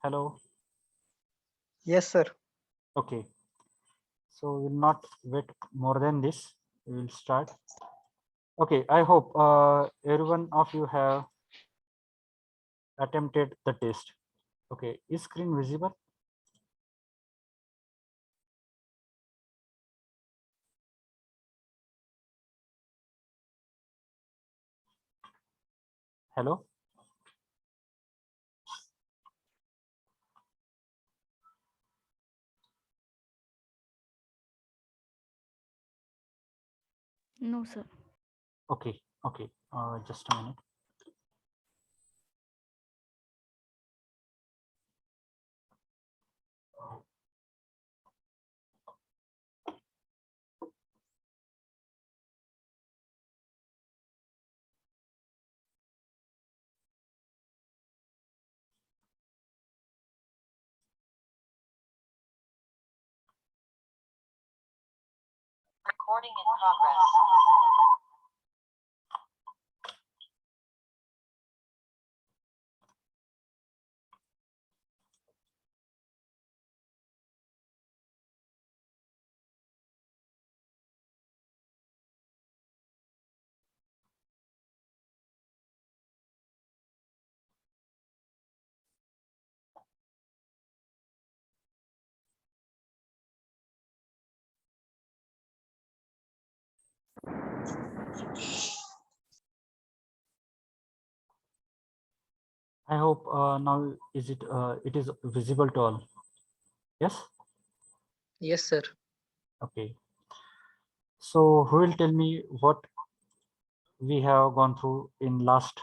Hello. Yes, sir. Okay. So we'll not wait more than this. We will start. Okay. I hope every one of you have attempted the test. Okay. Is screen visible? Hello. No, sir. Okay. Okay. Just a minute. Recording in progress. I hope now it is visible to all. Yes. Yes, sir. Okay. So who will tell me what we have gone through in last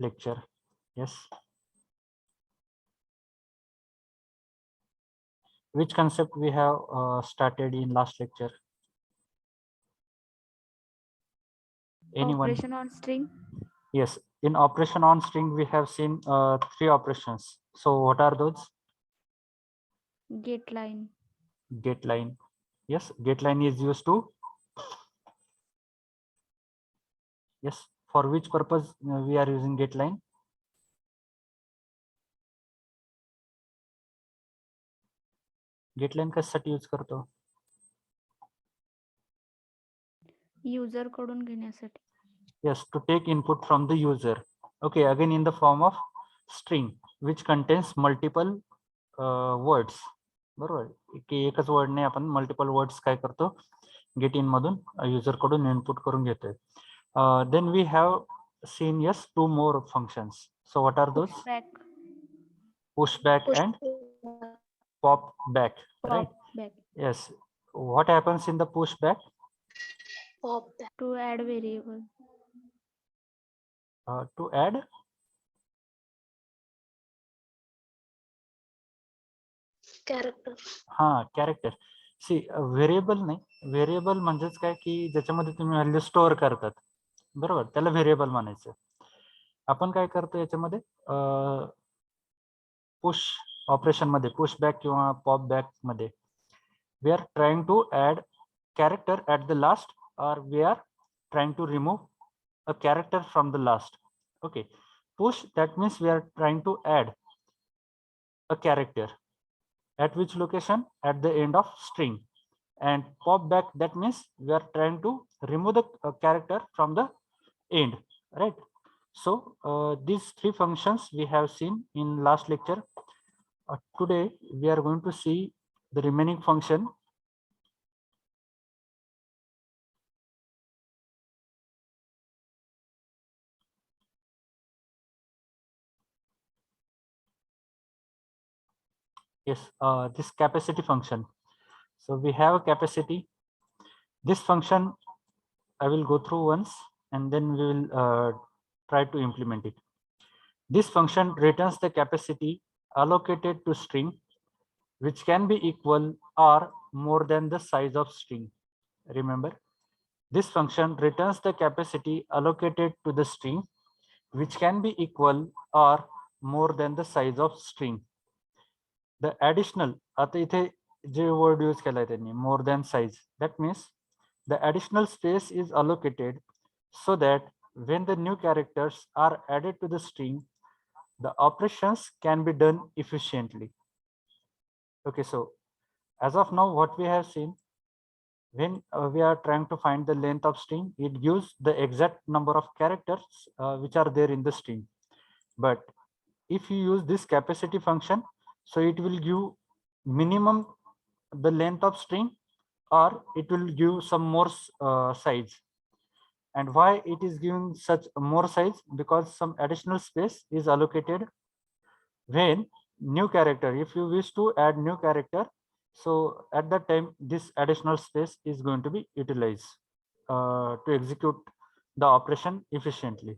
lecture? Yes. Which concept we have started in last lecture? Anyone? Operation on string. Yes. In operation on string, we have seen three operations. So what are those? Get line. Get line. Yes. Get line is used to. Yes. For which purpose we are using get line? Get line कशासाठी use करतो? User कडून घेण्यासाठी. Yes, to take input from the user. Okay, again in the form of string which contains multiple words. बरोबर की एकच वर्डने आपण multiple words काय करतो गेट इन मधून युजर कडून इनपुट करून घेतोय. Then we have seen yes 2 more functions. So what are those? Back. Push back and pop back, right? Pop back. Yes. What happens in the push back? Pop back. To add variable. To add Character. हा character. सी variable नाही, variable म्हणजेच काय की ज्याच्यामध्ये तुम्ही value store करतात, बरोबर, त्याला व्हेरिएबल म्हणायचं. आपण काय करतो याच्यामध्ये पुश ऑपरेशन मध्ये पुश बॅक किंवा पॉप बॅक मध्ये we are trying to add character at the last or we are trying to remove a character from the last. Okay, push that means we are trying to add a character at which location? At the end of string. And pop back, that means we are trying to remove the character from the end, right? So these three functions we have seen in last lecture. Today we are going to see the remaining function. Yes, this capacity function. So we have a capacity. This function I will go through once and then we will try to implement it. This function returns the capacity allocated to string which can be equal or more than the size of string. Remember, this function returns the capacity allocated to the string which can be equal or more than the size of string. The additional, आता इथे जे word use केलाय त्यांनी more than size, that means the additional space is allocated so that when the new characters are added to the string, the operations can be done efficiently. Okay, so as of now, what we have seen, when we are trying to find the length of string, it gives the exact number of characters which are there in the string. But if you use this capacity function, so it will give minimum the length of string, or it will give some more size. And why it is giving such more size? Because some additional space is allocated when new character, if you wish to add new character, so at that time this additional space is going to be utilized to execute the operation efficiently.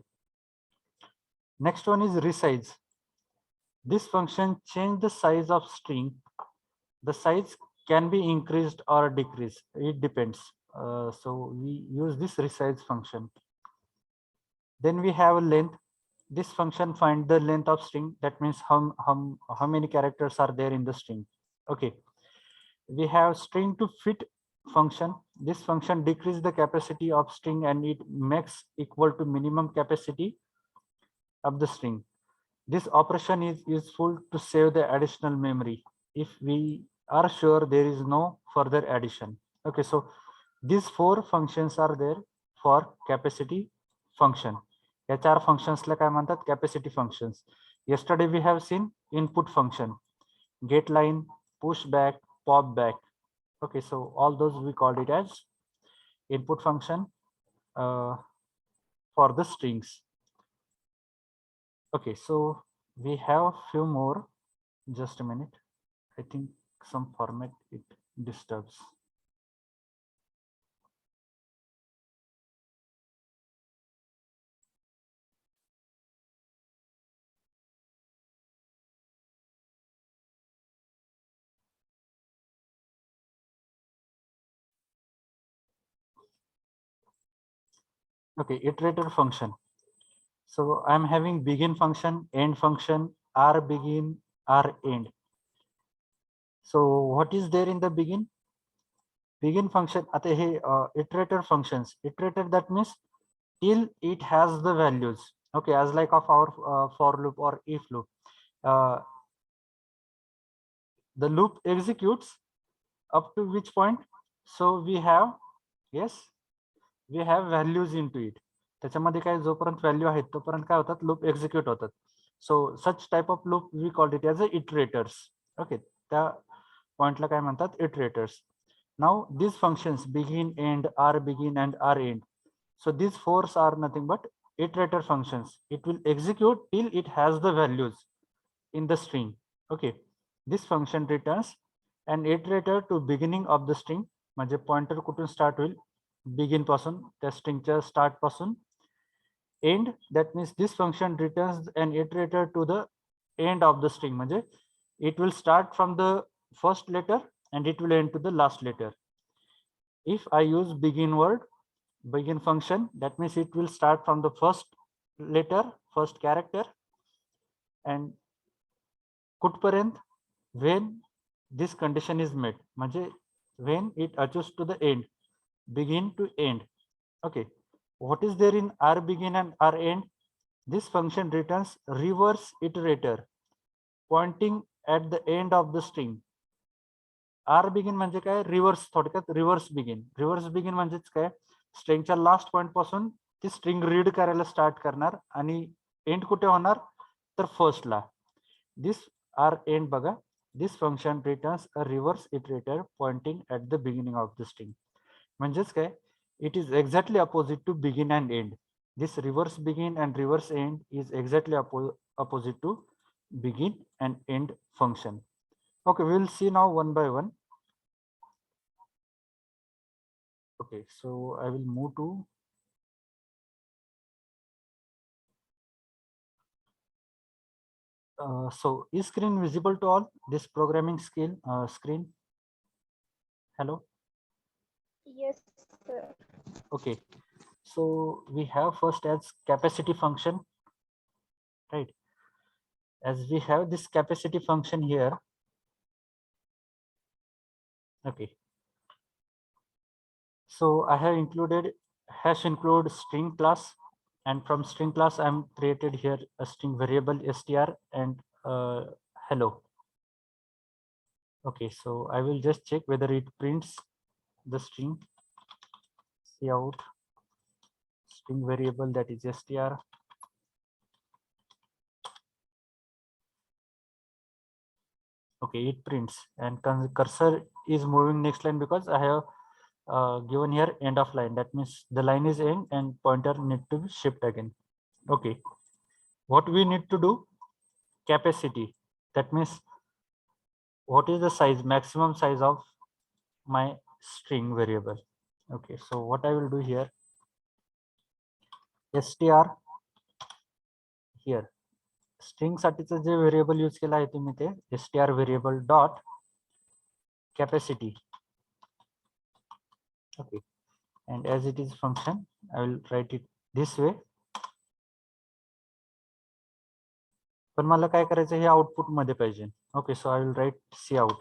Next one is resize. This function change the size of string. The size can be increased or decreased, it depends. So we use this resize function. Then we have a length. This function find the length of string. That means how many characters are there in the string. Okay. We have string to fit function. This function decrease the capacity of string and it makes equal to minimum capacity of the string. This operation is useful to save the additional memory if we are sure there is no further addition. Okay, so these four functions are there for capacity function. या चार functionsला काय म्हणतात? Capacity functions. Yesterday we have seen input function, get line, push back, pop back. Okay, so all those we called it as input function for the strings. Okay, so we have few more. Just a minute. I think some format it disturbs. Okay, iterator function. So I'm having begin function, end function, r begin, r end. So what is there in the begin? Begin function at a iterator functions. Iterator, that means till it has the values. Okay, as like of our for loop or if loop. The loop executes up to which point? So we have, yes, we have values into it. त्याच्यामध्ये काय जोपर्यंत value आहेत तोपर्यंत काय होतात, loop execute होतात. So such type of loop we called it as a iterators. Okay, त्या पॉइंटला काय म्हणतात, iterators. Now these functions begin, end, r begin and r end. So these fours are nothing but iterator functions. It will execute till it has the values in the string. Okay, this function returns an iterator to beginning of the string. म्हणजे pointer कुठून start होईल, begin पासून, त्या स्ट्रिंगच्या start पासून. End, that means this function returns an iterator to the end of the string. म्हणजे it will start from the first letter and it will end to the last letter. If I use begin word, begin function, that means it will start from the first letter, first character, and कुठपर्यंत, when this condition is met, म्हणजे when it achieves to the end, begin to end. Okay, what is there in r begin and r end? This function returns reverse iterator pointing at the end of the string. r begin म्हणजे काय, reverse, थोडक्यात reverse begin. Reverse begin म्हणजेच काय, स्ट्रिंगच्या last point पासून ती string read करायला start करणार आणि एंड कुठे होणार, तर फर्स्टला. दिस r end बघा, this function returns a reverse iterator pointing at the beginning of the string. म्हणजेच काय, it is exactly opposite to begin and end. This reverse begin and reverse end is exactly opposite to begin and end function. Okay, we will see now one by one. Okay, so I will move to so is screen visible to all, this programming skill screen? Hello? Yes, sir. Okay, so we have first as capacity function, right? As we have this capacity function here. Okay, so I have included hash include string class. And from string class, I'm created here a string variable str and hello. Okay, so I will just check whether it prints the string. Cout string variable, that is str. Okay, it prints, and cursor is moving next line because I have given here end of line. That means the line is end and pointer need to be shift again. Okay, what we need to do, capacity. That means what is the size, maximum size of my string variable. Okay, so what I will do here, str here string साठीचं जे variable use केला आहे तुम्ही ते str variable dot capacity. Okay, and as it is function, I will write it this way. पण मला काय करायचं, हे आउटपुट मध्ये पाहिजे. Okay, so I will write cout.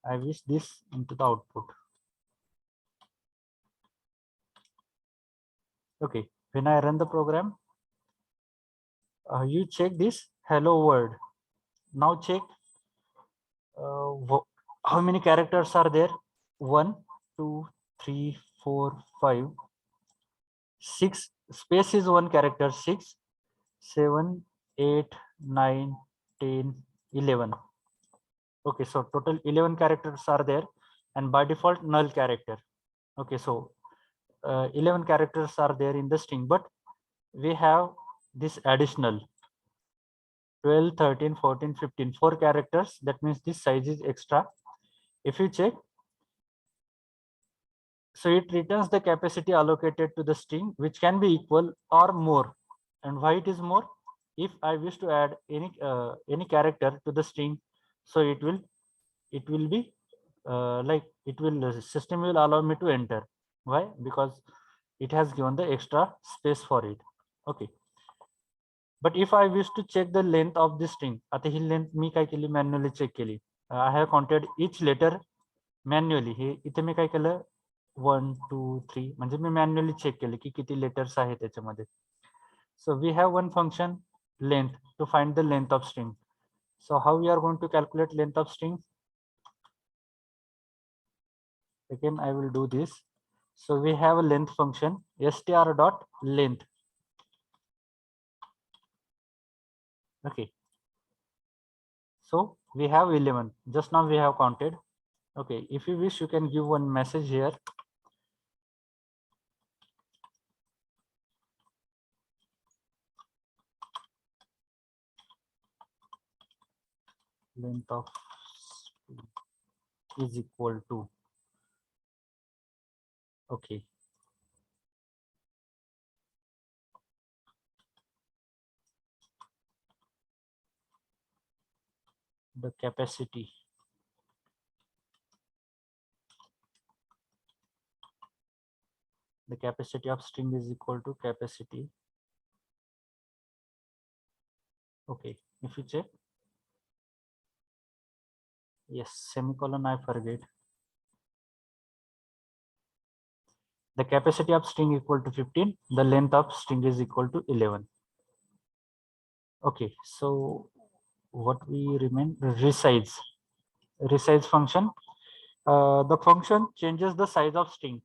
I wish this into the output. Okay, when I run the program, you check this hello world. Now check how many characters are there. 1 2 3 4 5 6. Space is one character. 6 7 8 9 10 11. Okay, so total 11 characters are there, and by default null character. Okay, so 11 characters are there in the string, but we have this additional 12 13 14 15 4 characters. That means this size is extra. If you check, so it returns the capacity allocated to the string, which can be equal or more. And why it is more? If I wish to add any character to the string, so it will be system will allow me to enter. Why? Because it has given the extra space for it. Okay, but if I wish to check the length of the string, आता ही length मी काय केली, manually check केली. I have counted each letter manually. हे इथे मी काय केलं, 1 2 3 म्हणजे मी manually check केले की किती लेटर्स आहे त्याच्यामध्ये. So we have one function length to find the length of string. So how we are going to calculate length of string? Again, I will do this. So we have a length function str dot length. Okay, so we have 11. Just now we have counted. Okay, if you wish, you can give one message here. Length of string is equal to, okay, the capacity. The capacity of string is equal to capacity. Okay, if you check, yes, semicolon I forget. The capacity of string equal to 15. The length of string is equal to 11. Okay, so what we remain, resize. Resize function. The function changes the size of string,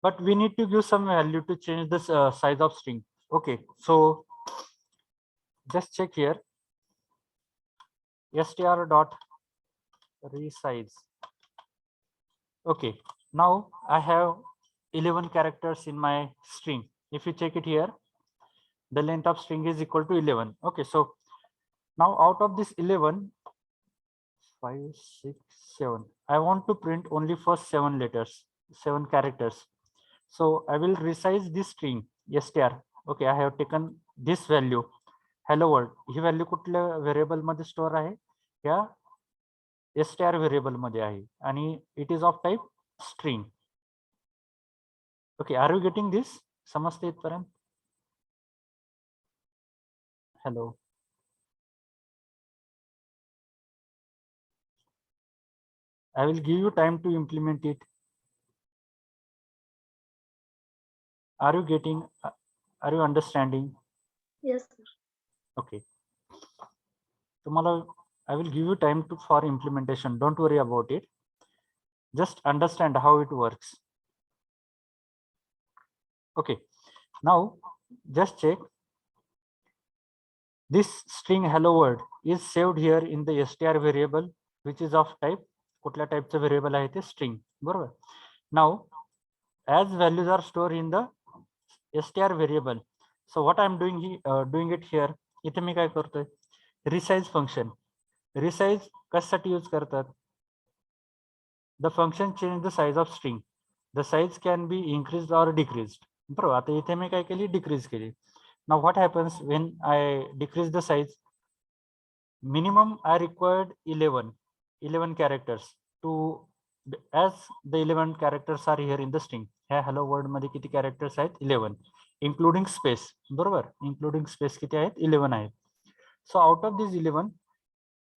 but we need to give some value to change this size of string. Okay, so just check here, str dot resize. Okay, now I have 11 characters in my string. If you check it here, the length of string is equal to 11. Okay, so now out of this 11, 5 6 7, I want to print only first 7 letters, 7 characters. So I will resize this string str. Okay, I have taken this value hello world. ही value कुठल्या variable मध्ये store आहे, या str variable मध्ये आहे, आणि it is of type string. Okay, are you getting this? समजते इथपर्यंत? Hello, I will give you time to implement it. Are you getting, are you understanding? Yes, sir. Okay. Tomorrow I will give you time for implementation. Don't worry about it. Just understand how it works. Okay. Now just check. This string hello world is saved here in the str variable, which is of type कुठल्या type variable आहे ते string. बरोबर. Now as values are stored in the str variable, so what I am doing it here. इथे मी काय करतोय, resize function. Resize कशासाठी use करतात? The function change the size of string. The size can be increased or decreased. बरोबर. आता इथे मी काय केली, decrease केली. Now what happens when I decrease the size? Minimum I required 11 characters to, as the 11 characters are here in the string. ह्या hello world मध्ये किती characters आहेत? 11 including space. बरोबर. including space किती आहेत? 11 आहेत. So out of these 11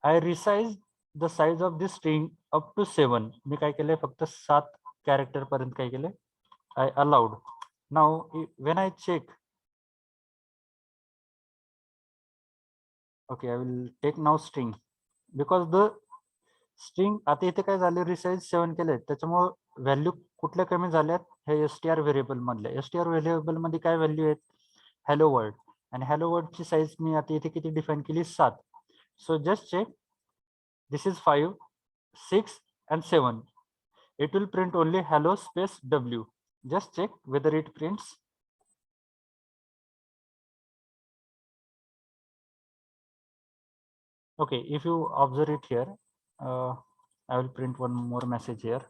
I resized the size of this string up to 7. मी काय केलंय, फक्त 7 character पर्यंत काय केलंय, I allowed. Now when I check, okay, I will take now string, because the string आता इथे काय झाले, रिसाइज 7 केले, त्याच्यामुळे व्हॅल्यू कुठल्या कमी झाल्यात, हे str व्हेरिएबल मधले. str व्हेरिएबल मध्ये काय व्हॅल्यू आहेत? Hello world. आणि हॅलो वर्ल्ड ची साइज मी आता इथे किती डिफाइन केली? 7. So just check, this is 5, 6 and 7. It will print only hello space w. Just check whether it prints. Okay, if you observe it here, I will print one more message here.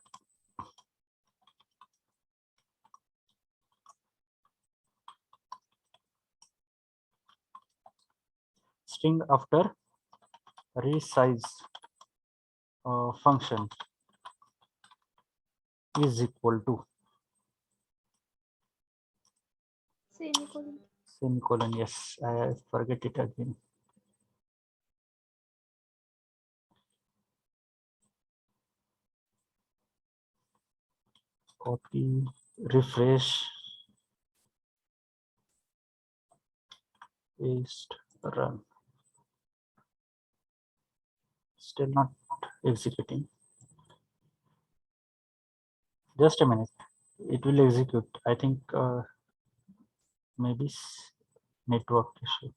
String after resize function is equal to Semicolon. semicolon. Yes, I forget it again. Copy, refresh, paste, run. Still not executing. Just a minute. It will execute. I think maybe network issue.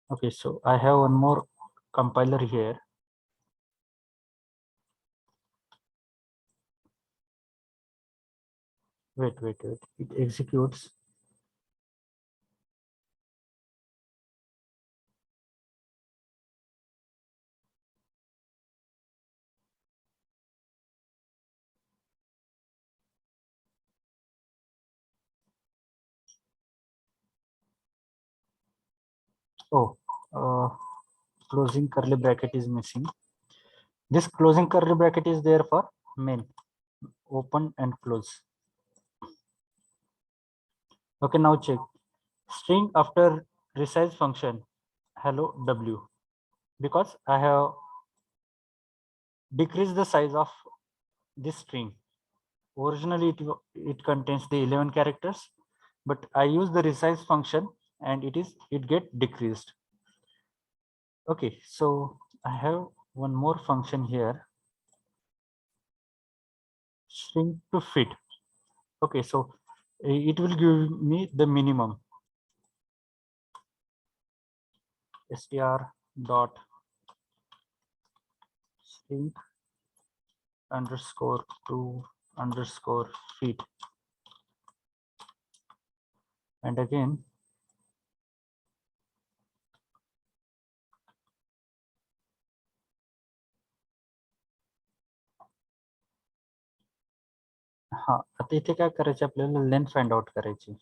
Okay, so I have one more compiler here. Wait. It executes. Oh, closing curly bracket is missing. This closing curly bracket is there for main. Open and close. Okay, now check. String after resize function hello w, because I have decreased the size of this string. Originally it contains the 11 characters, but I use the resize function and it get decreased. Okay, so I have one more function here, string to fit. Okay, so it will give me the minimum. Str dot string underscore to underscore fit, and again आता इथे काय करायचे, आपल्याला length find out करायची.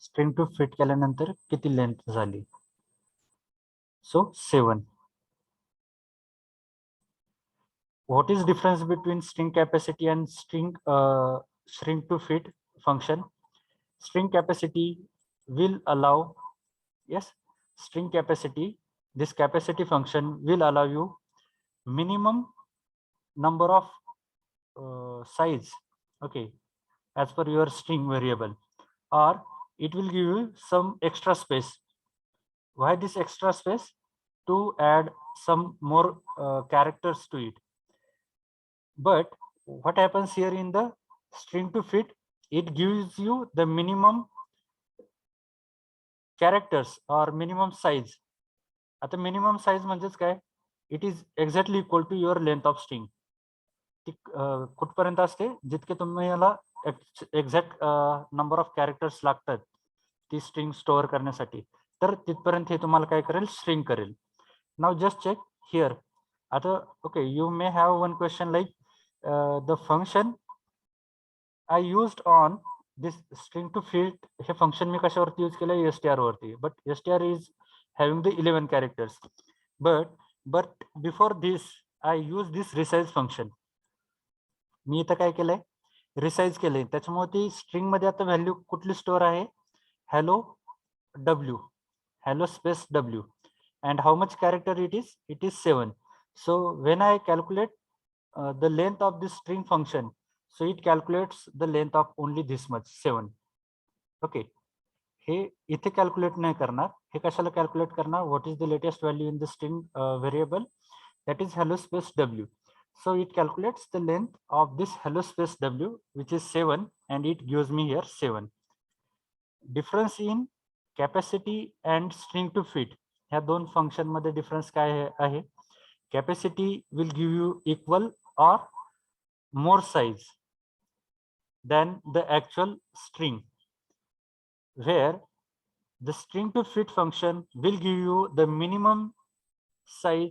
String to fit केल्यानंतर किती length झाली. सो 7. What is difference between string capacity and string to fit function? String capacity will allow, yes, string capacity this capacity function will allow you minimum number of size, okay, as per your string variable, or it will give you some extra space. Why this extra space? To add some more characters to it. But what happens here in the string to fit, it gives you the minimum characters or minimum size. आता minimum size म्हणजेच काय? It is exactly equal to your length of string. ती कुठपर्यंत असते जितके तुम्हाला exact number of characters लागतात ती स्ट्रिंग स्टोअर करण्यासाठी, तर तिथपर्यंत हे तुम्हाला काय करेल, स्ट्रिंग करेल. Now just check here. आता okay, you may have one question like the function I used on this string to fit, हे फंक्शन मी कशावरती यूज केलं, str वरती, but str is having the 11 characters. But before this I use this resize function. मी इथं काय केलंय, resize केलंय. त्याच्यामुळे ती स्ट्रिंग मध्ये आता व्हॅल्यू कुठली स्टोअर आहे, hello W, hello space W, and how much character it is 7. So when I calculate the length of this string function, so it calculates the length of only this much 7. Okay, हे इथे calculate नाही करणार. हे कशाला calculate करणार, what is the latest value in the string variable, that is hello space w. So it calculates the length of this hello space w, which is 7, and it gives me here 7. Difference in capacity and string to fit, ह्या दोन function मध्ये difference काय आहे. Capacity will give you equal or more size than the actual string, where the string to fit function will give you the minimum size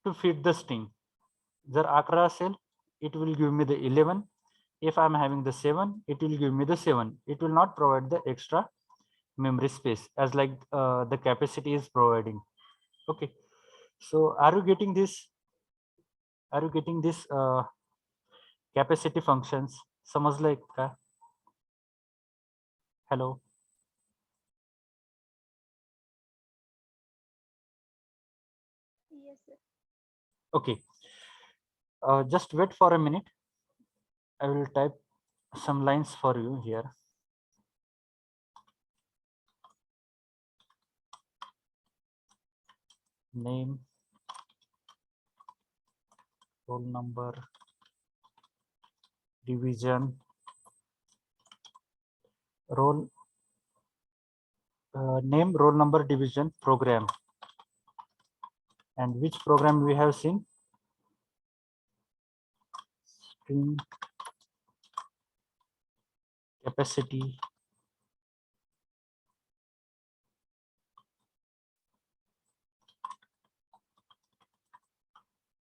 to fit the string. जर 11 असेल, it will give me the 11. If I'm having the 7, it will give me the 7. It will not provide the extra memory space as like the capacity is providing. Okay, so are you getting this? Are you getting this capacity functions? समजलंय का? Hello. Yes, sir. Okay. Just wait for a minute. I will type some lines for you here. Name, roll number, division, roll name, roll number, division, program, and which program we have seen, string capacity,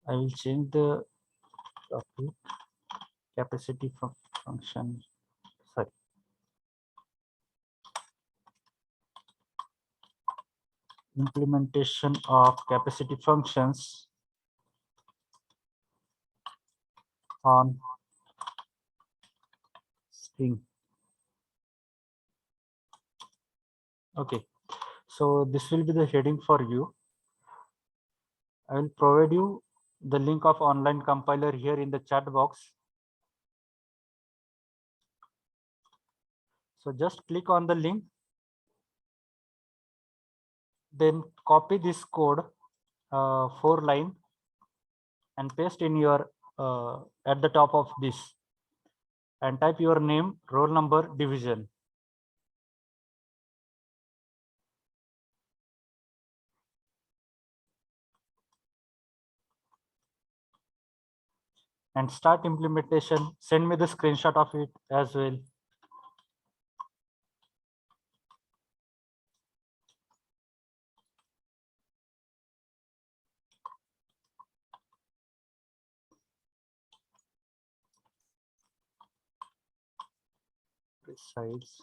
I will change the topic, capacity function, sorry, implementation of capacity functions on string. Okay, so this will be the heading for you. I will provide you the link of online compiler here in the chat box. So just click on the link, then copy this code, 4 line, and paste in your at the top of this, and type your name, roll number, division. And start implementation. Send me the screenshot of it as well. Precise.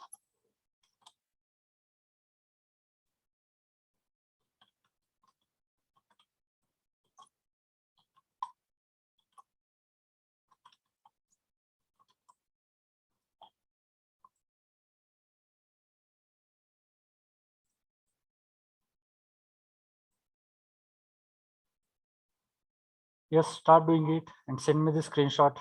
Yes, start doing it and send me the screenshot.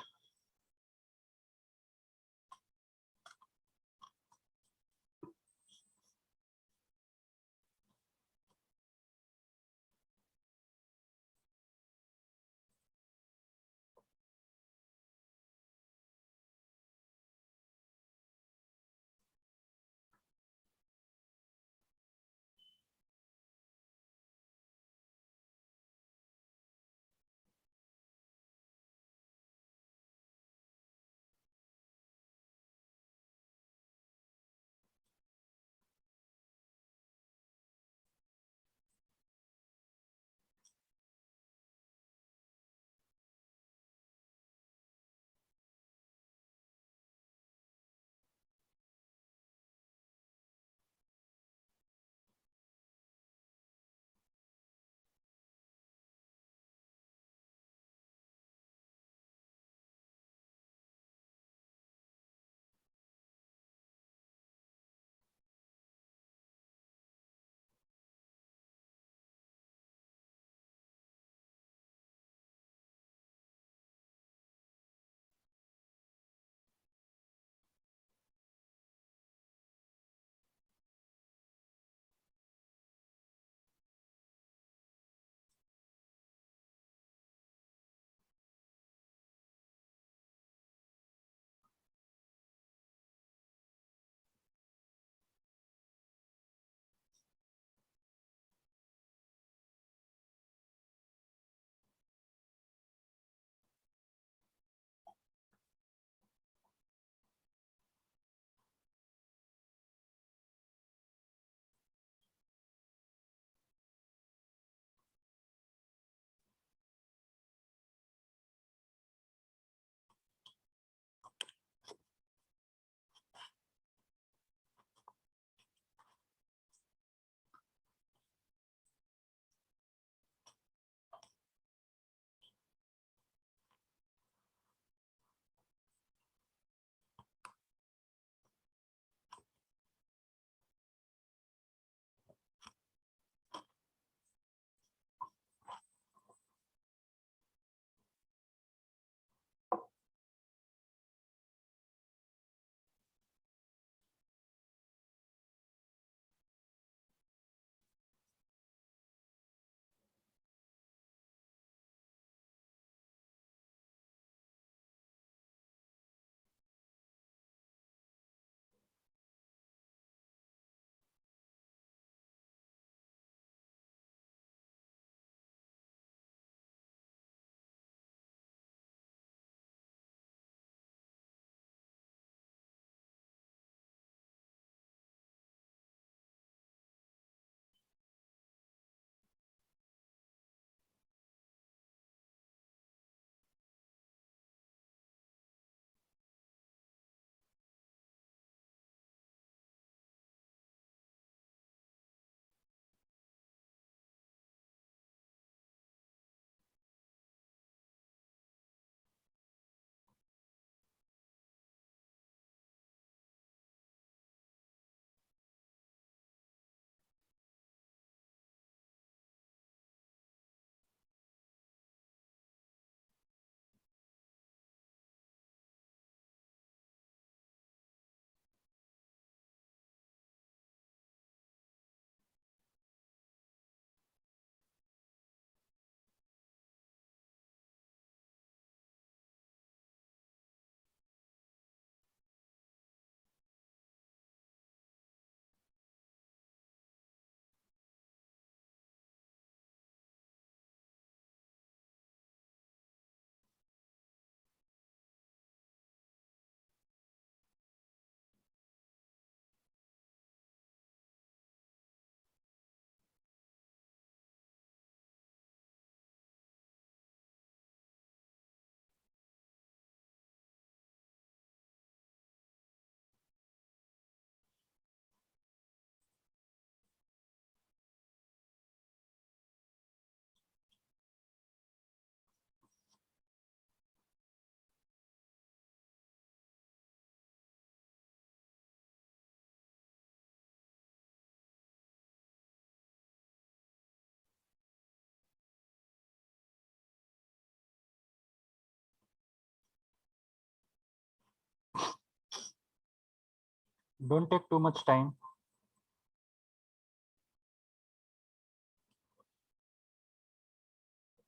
Don't take too much time.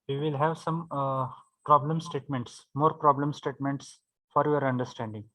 We will have some problem statements, more problem statements for your understanding.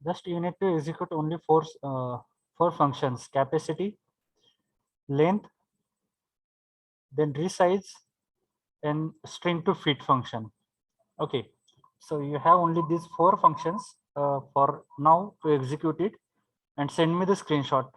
Just you need to execute only four functions: capacity, length, then resize, and string to fit function. Okay, so you have only these four functions for now to execute it, and send me the screenshot.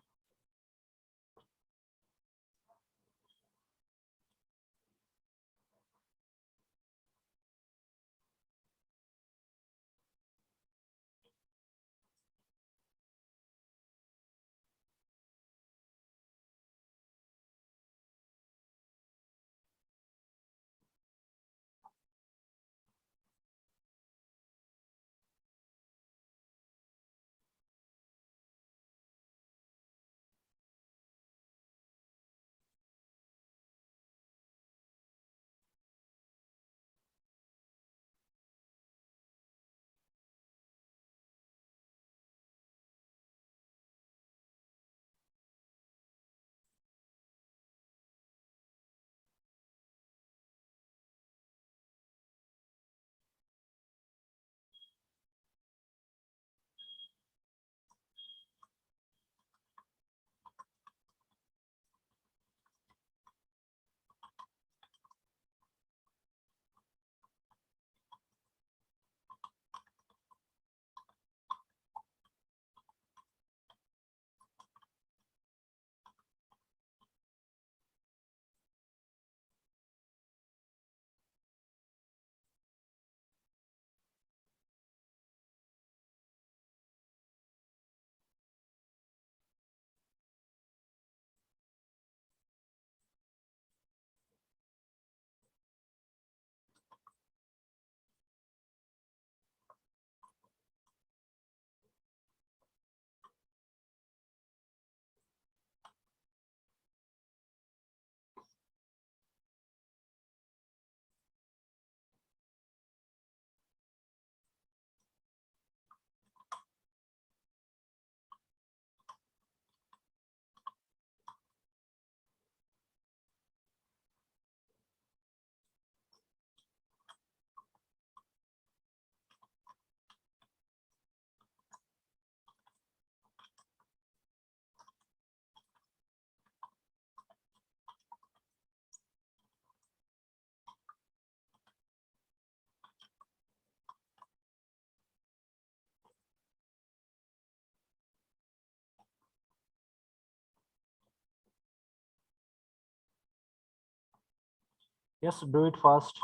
Yes, do it fast.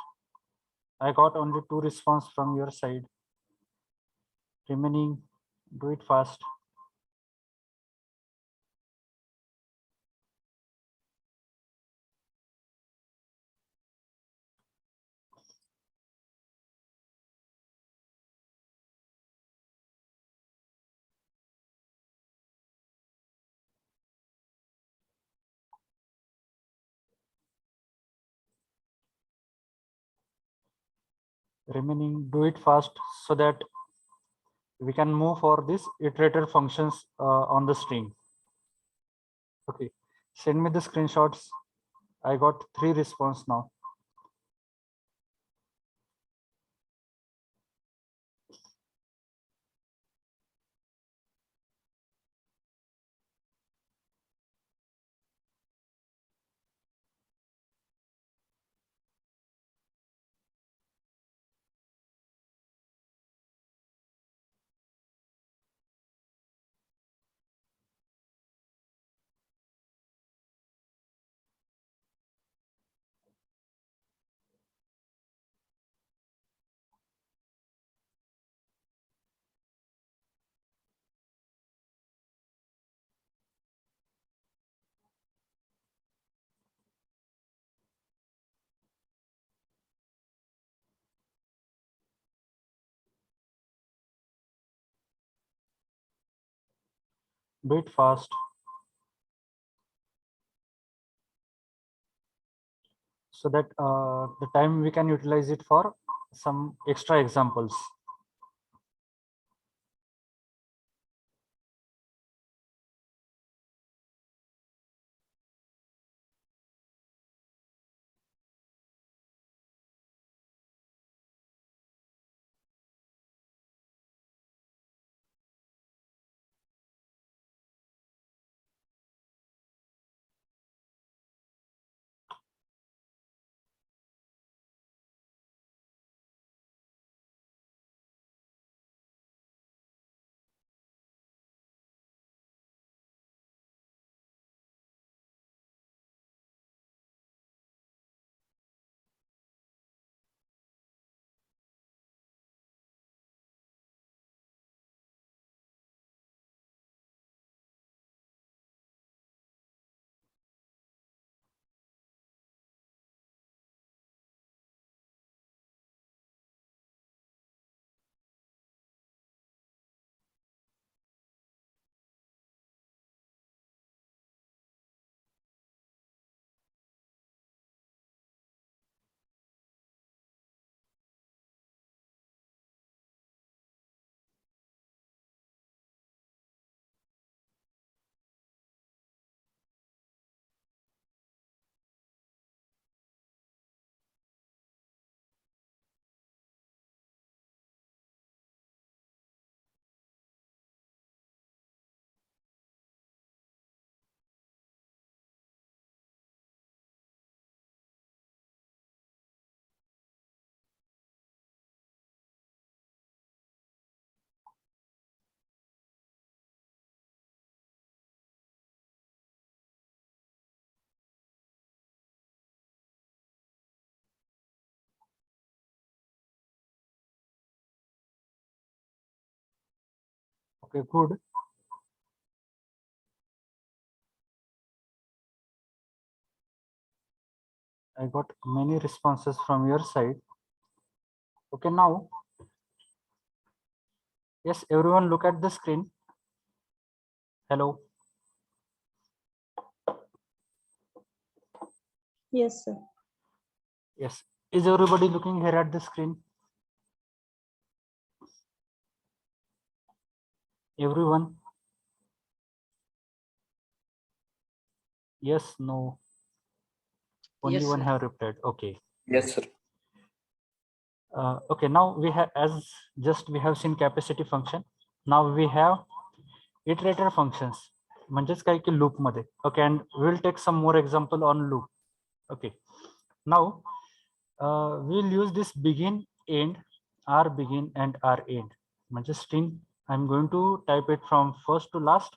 I got only 2 response from your side. Remaining, do it fast. Remaining, do it fast so that we can move for this iterator functions on the string. Okay, send me the screenshots. I got 3 response now. Do it fast. So that the time we can utilize it for some extra examples. Okay, good. I got many responses from your side. Okay, now, yes, everyone look at the screen. Hello. Yes, sir. Yes. Is everybody looking here at the screen? Everyone? Yes, no. Only Yes, one sir. have replied. Okay. Yes, sir. Okay, now we have, as just we have seen capacity function. Now we have iterator functions. म्हणजेच काय की loop मध्ये. Okay, and we'll take some more example on loop. Okay. Now we'll use this begin, end, r begin and r end. म्हणजे string. I'm going to type it from first to last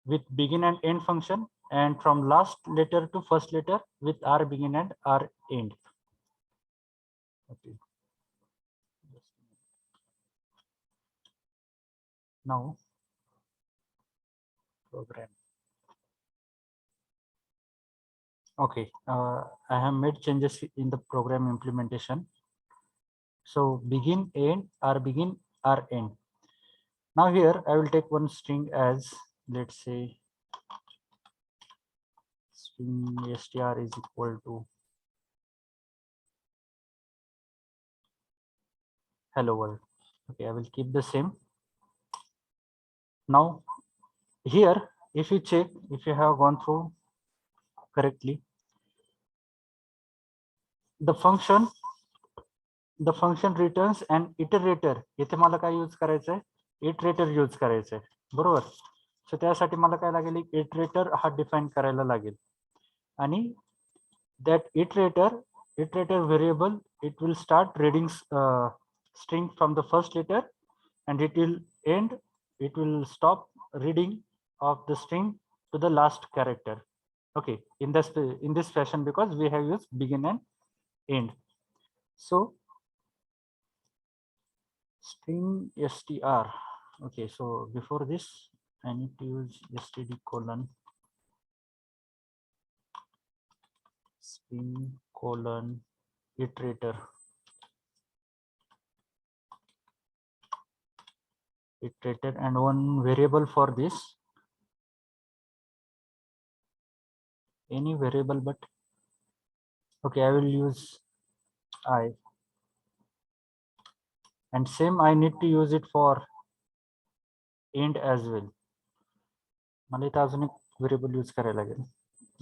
with begin and end function, and from last letter to first letter with r begin and r end. Okay. Now program. Okay, I have made changes in the program implementation. So begin, end, r begin, r end. Now here I will take one string as, let's say, string str is equal to hello world. Okay, I will keep the same. Now here, if you check, if you have gone through correctly, the function returns an iterator. इथे मला काय use करायचंय, iterator use करायचंय, बरोबर. सो त्यासाठी मला काय लागेल, एक इटरेटर हा डिफाइन करायला लागेल. आणि that iterator variable, it will start reading string from the first letter, and it will stop reading of the string to the last character. Okay, in this fashion, because we have used begin and end. So string str. Okay, so before this I need to use std colon string colon iterator and one variable for this, any variable, but okay, I will use I, and same I need to use it for end as well. मला इथं अजून एक variable use करायला लागेल.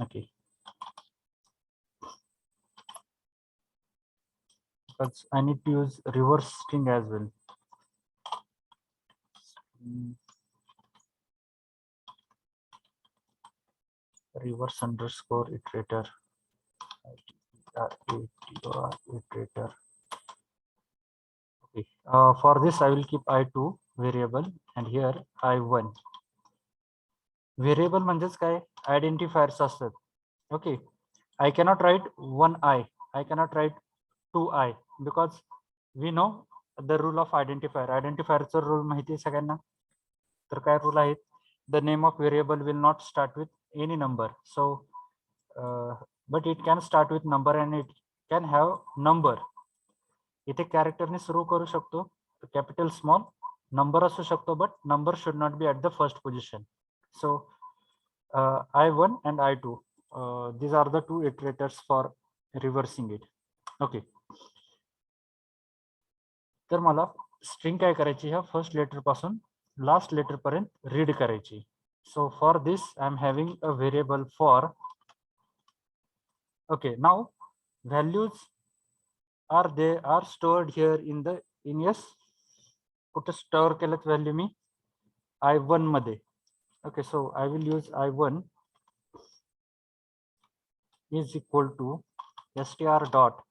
Okay, because I need to use reverse string as well. Reverse underscore iterator, iterator. Okay, for this I will keep I2 variable and here I1. Variable म्हणजेच काय, identifiers असतात. Okay, I cannot write one I cannot write 2I, because we know the rule of identifier. Identifier rule माहिती आहे सगळ्यांना. तर काय rule आहे, the name of variable will not start with any number, so but it can start with number and it can have number. इथे कॅरेक्टरने सुरू करू शकतो, कॅपिटल स्मॉल, नंबर असू शकतो, but number should not be at the first position. So I1 and I2, these are the two iterators for reversing it. Okay, तर मला string काय करायची, ह्या फर्स्ट लेटर पासून लास्ट लेटर पर्यंत रीड करायची. So for this I am having a variable for, okay, now values are stored here in the yes, कुठे store केलेत व्हॅल्यू मी, I1 मध्ये. Okay, so I will use I1 is equal to str dot,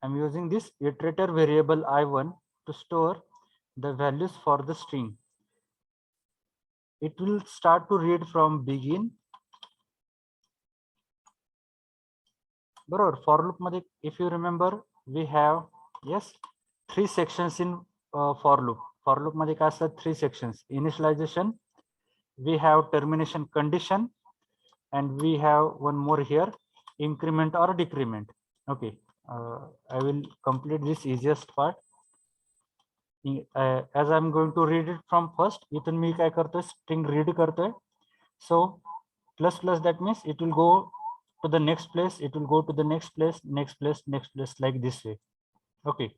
I'm using this iterator variable I1 to store the values for the string. It will start to read from begin. बरोबर, for loop मध्ये if you remember we have yes 3 sections in for loop. For loop मध्ये काय असतात, 3 sections: initialization, we have termination condition, and we have one more here, increment or decrement. Okay, I will complete this easiest part. As I'm going to read it from first, इथून मी काय करतोय, string read करतोय. So plus plus, that means it will go to the next place, it will go to the next place, next place, next place, like this way. Okay,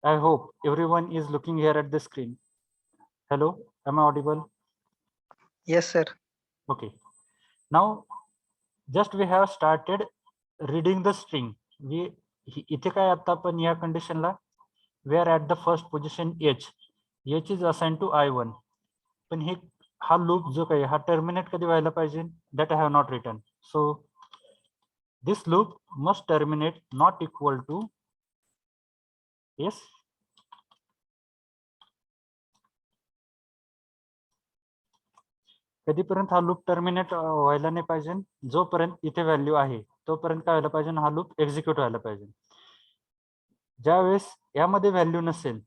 I hope everyone is looking here at the screen. Hello, am I audible? Yes, sir. Okay, now just we have started reading the string. We इथे काय, आता पण या कंडिशनला we are at the first position h is assigned to I1, पण हे हा loop जो काही हा टर्मिनेट कधी व्हायला पाहिजे, that I have not written. So this loop must terminate not equal to yes, कधीपर्यंत हा लूप टर्मिनेट व्हायला नाही पाहिजे, जोपर्यंत इथे व्हॅल्यू आहे तोपर्यंत काय व्हायला पाहिजे, हा लूप एक्झिक्यूट व्हायला पाहिजे. ज्यावेळेस यामध्ये व्हॅल्यू नसेल,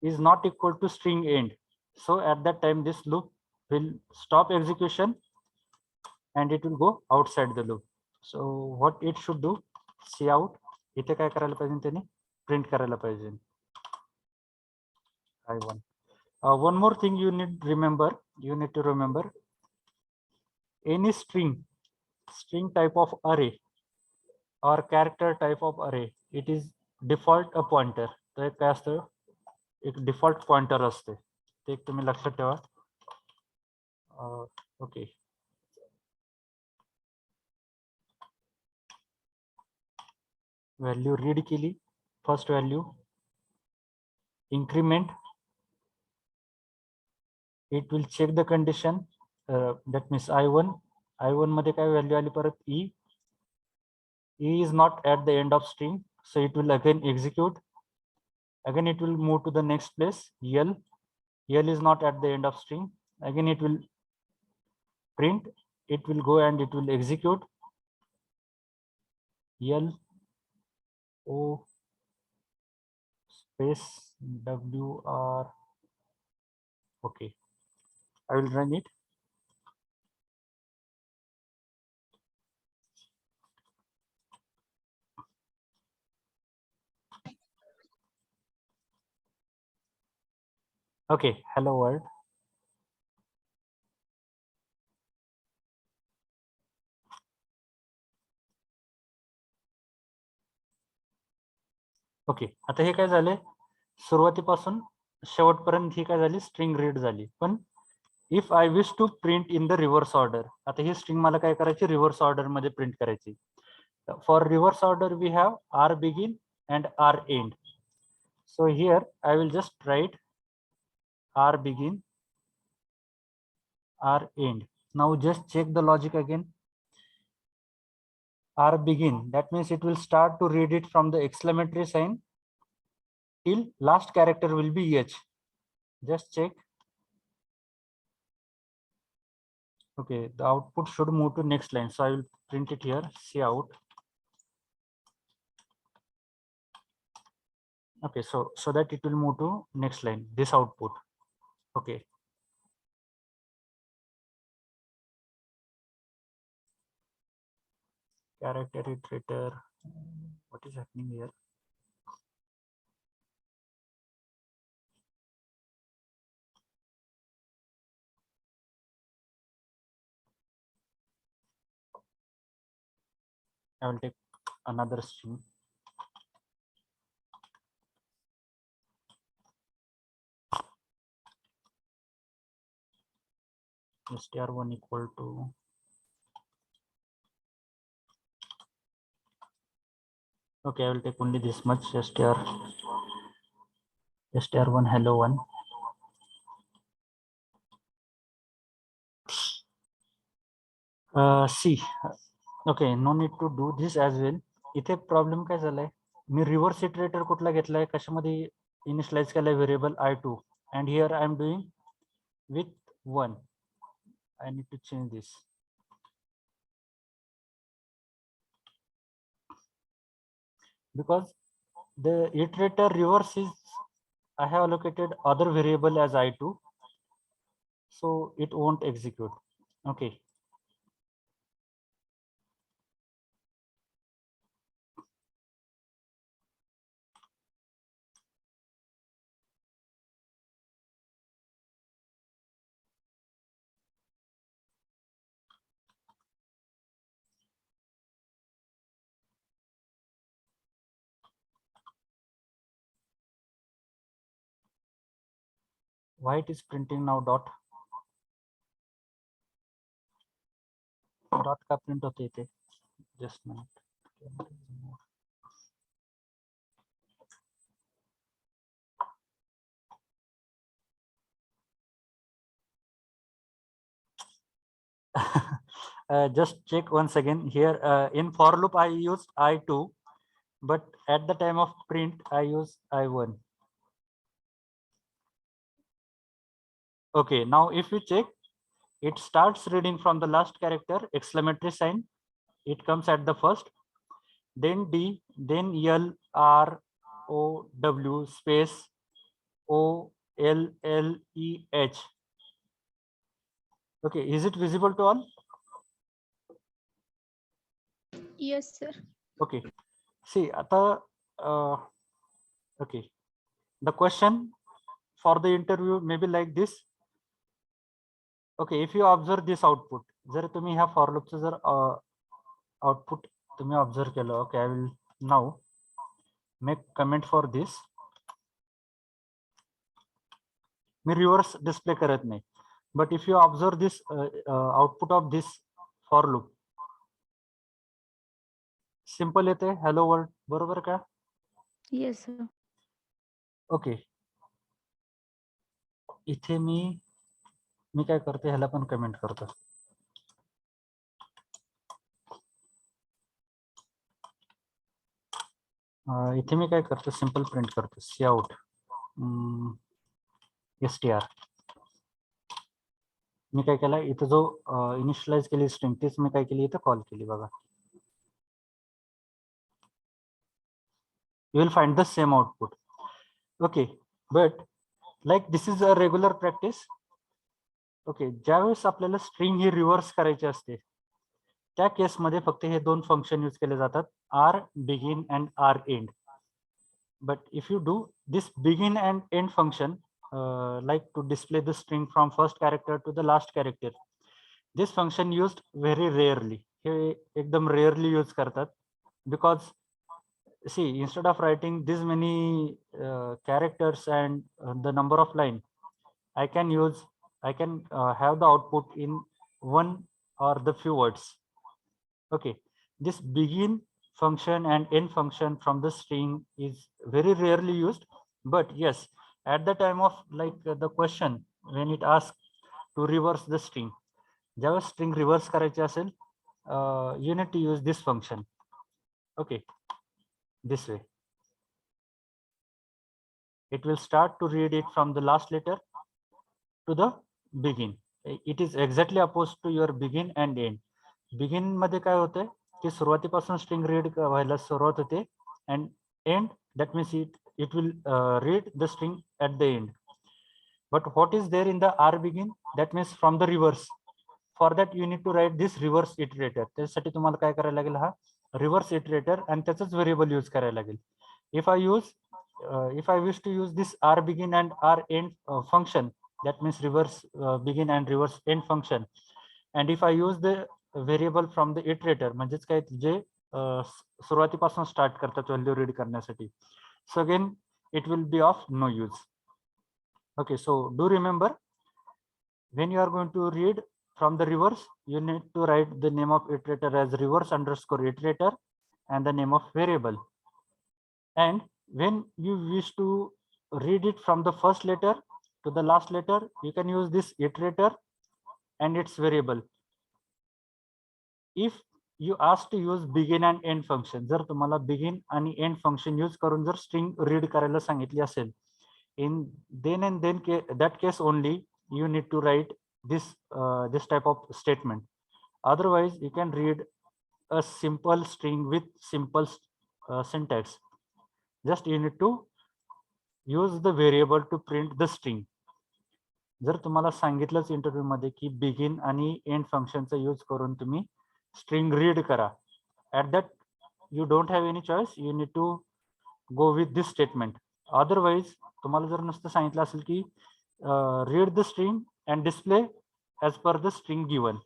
is not equal to string end, so at that time this loop will stop execution and it will go outside the loop. So what it should do, cout, इथे काय करायला पाहिजे, त्याने प्रिंट करायला पाहिजे I1. One more thing you need to remember, any string type of array or character type of array, it is default a pointer. तर काय असतं, एक डिफॉल्ट पॉइंटर असते, ते एक तुम्ही लक्षात ठेवा. ओके, व्हॅल्यू रीड केली, first value increment, it will check the condition, that means I1 मध्ये काय व्हॅल्यू आली परत e is not at the end of string, so it will again execute, again it will move to the next place. L is not at the end of string, again it will print, it will go and it will execute L O space WR. Okay, I will run it. Okay, hello world. Okay, आता हे काय झाले, सुरुवातीपासून शेवटपर्यंत ही काय झाली, string read झाली. पण if I wish to print in the reverse order, आता ही स्ट्रिंग मला काय करायची, रिव्हर्स ऑर्डर मध्ये प्रिंट करायची. For reverse order we have R begin and R end. So here I will just write R begin R end. Now just check the logic again. R begin, that means it will start to read it from the exclamatory sign till last character will be H. Just check. Okay, the output should move to next line, so I will print it here, cout. Okay, so that it will move to next line, this output. Okay, character iterator, what is happening here? I will take another string. str1 equal to, okay, I will take only this much, str1 hello 1. See, okay, no need to do this as well. इथे problem काय झालाय, मी reverse iterator कुठला घेतलाय, कशामध्ये initialise केलाय variable I2, and here I am doing with 1. I need to change this. Because the iterator reverse is, I have allocated other variable as I2, so it won't execute. Okay. Why it is printing now dot? Dot का print होते थे. Just a minute. Just check once again here. In for loop I used I2, but at the time of print I use I1. Okay, now if you check, it starts reading from the last character, exclamatory sign, it comes at the first, then D, then L, R, O, W, space, O, L, L, E, H. Okay, is it visible to all? Yes, sir. Okay, see, okay, the question for the interview may be like this. Okay, if you observe this output, जर तुम्ही ह्या for loop चं जर output तुम्ही observe केलं, okay, I will now make comment for this. Me reverse display करत नाही, but if you observe this output of this for loop, simple येते हॅलो वर्ल्ड, बरोबर का? Yes sir. ओके, इथे मी काय करते, ह्याला पण कमेंट करतो. इथे मी काय करतो, सिंपल प्रिंट करतो सी आउट str. मी काय केला इथे जो इनिशियलाइज केली स्ट्रिंग तीच मी काय केली इथे कॉल केली बघा. You will find the same output. Okay, but like this is a regular practice. Okay, ज्यावेळेस आपल्याला स्ट्रिंग ही रिव्हर्स करायची असते त्या केसमध्ये फक्त हे दोन फंक्शन यूज केले जातात, R begin and R end. But if you do this begin and end function, like to display the string from first character to the last character, this function used very rarely. हे एकदम rarely use करतात, because see, instead of writing this many characters and the number of line, I can have the output in one or the few words. Okay, this begin function and end function from the string is very rarely used, but yes, at the time of the question when it asks to reverse the string, ज्यावेळेस string reverse करायची असेल, you need to use this function. Okay, this way it will start to read it from the last letter to the begin. It is exactly opposed to your begin and end. Begin मध्ये काय होते की सुरुवातीपासून string read व्हायला सुरुवात होते, and end that means it will read the string at the end. But what is there in the r begin, that means from the reverse. For that you need to write this reverse iterator. त्यासाठी तुम्हाला काय करायला लागेल, हा reverse iterator आणि त्याचंच variable use करायला लागेल. If I wish to use this r begin and r end function, that means reverse begin and reverse end function, and if I use the variable from the iterator, म्हणजेच काय जे सुरुवातीपासून start करतात value read करण्यासाठी, so again it will be of no use. Okay, so do remember, when you are going to read from the reverse, you need to write the name of iterator as reverse underscore iterator and the name of variable. And when you wish to read it from the first letter to the last letter, you can use this iterator and its variable. If you ask to use begin and end function, जर तुम्हाला begin आणि end function use करून जर string read करायला सांगितली असेल, in then and then that case only you need to write this type of statement. Otherwise you can read a simple string with simple syntax. Just you need to use the variable to print the string. जर तुम्हाला सांगितलंच interview मध्ये की begin आणि and फंक्शनचा use करून तुम्ही string read करा, at that you don't have any choice, you need to go with this statement. Otherwise तुम्हाला जर नुसतं सांगितलं असेल की read the string and display as per the string given,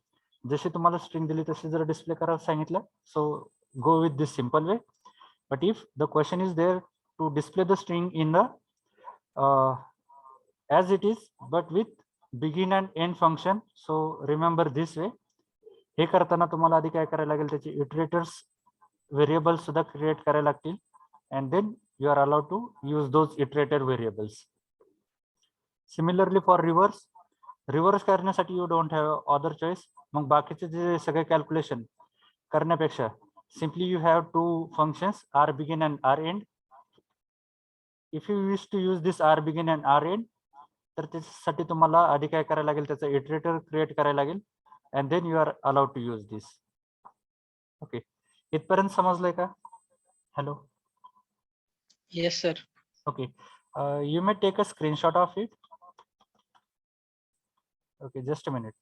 जशी तुम्हाला स्ट्रिंग दिली तशी जर डिस्प्ले करायला सांगितलं, so go with this simple way. But if the question is there to display the string in the as it is but with begin and end function, so remember this way. हे करताना तुम्हाला आधी काय करायला लागेल, त्याचे इटरेटर्स variable सुद्धा create करायला लागतील, and then you are allowed to use those iterator variables. Similarly for reverse करण्यासाठी you don't have other choice. मग बाकीचे जे सगळे कॅल्क्युलेशन करण्यापेक्षा simply you have two functions, r begin and r end. If you wish to use this r begin and r end, तर त्याच्यासाठी तुम्हाला आधी काय करायला लागेल, त्याचा इटरेटर क्रिएट करायला लागेल, and then you are allowed to use this. Okay, इथपर्यंत समजलंय का? Hello. Yes, sir. Okay, you may take a screenshot of it. Okay, just a minute.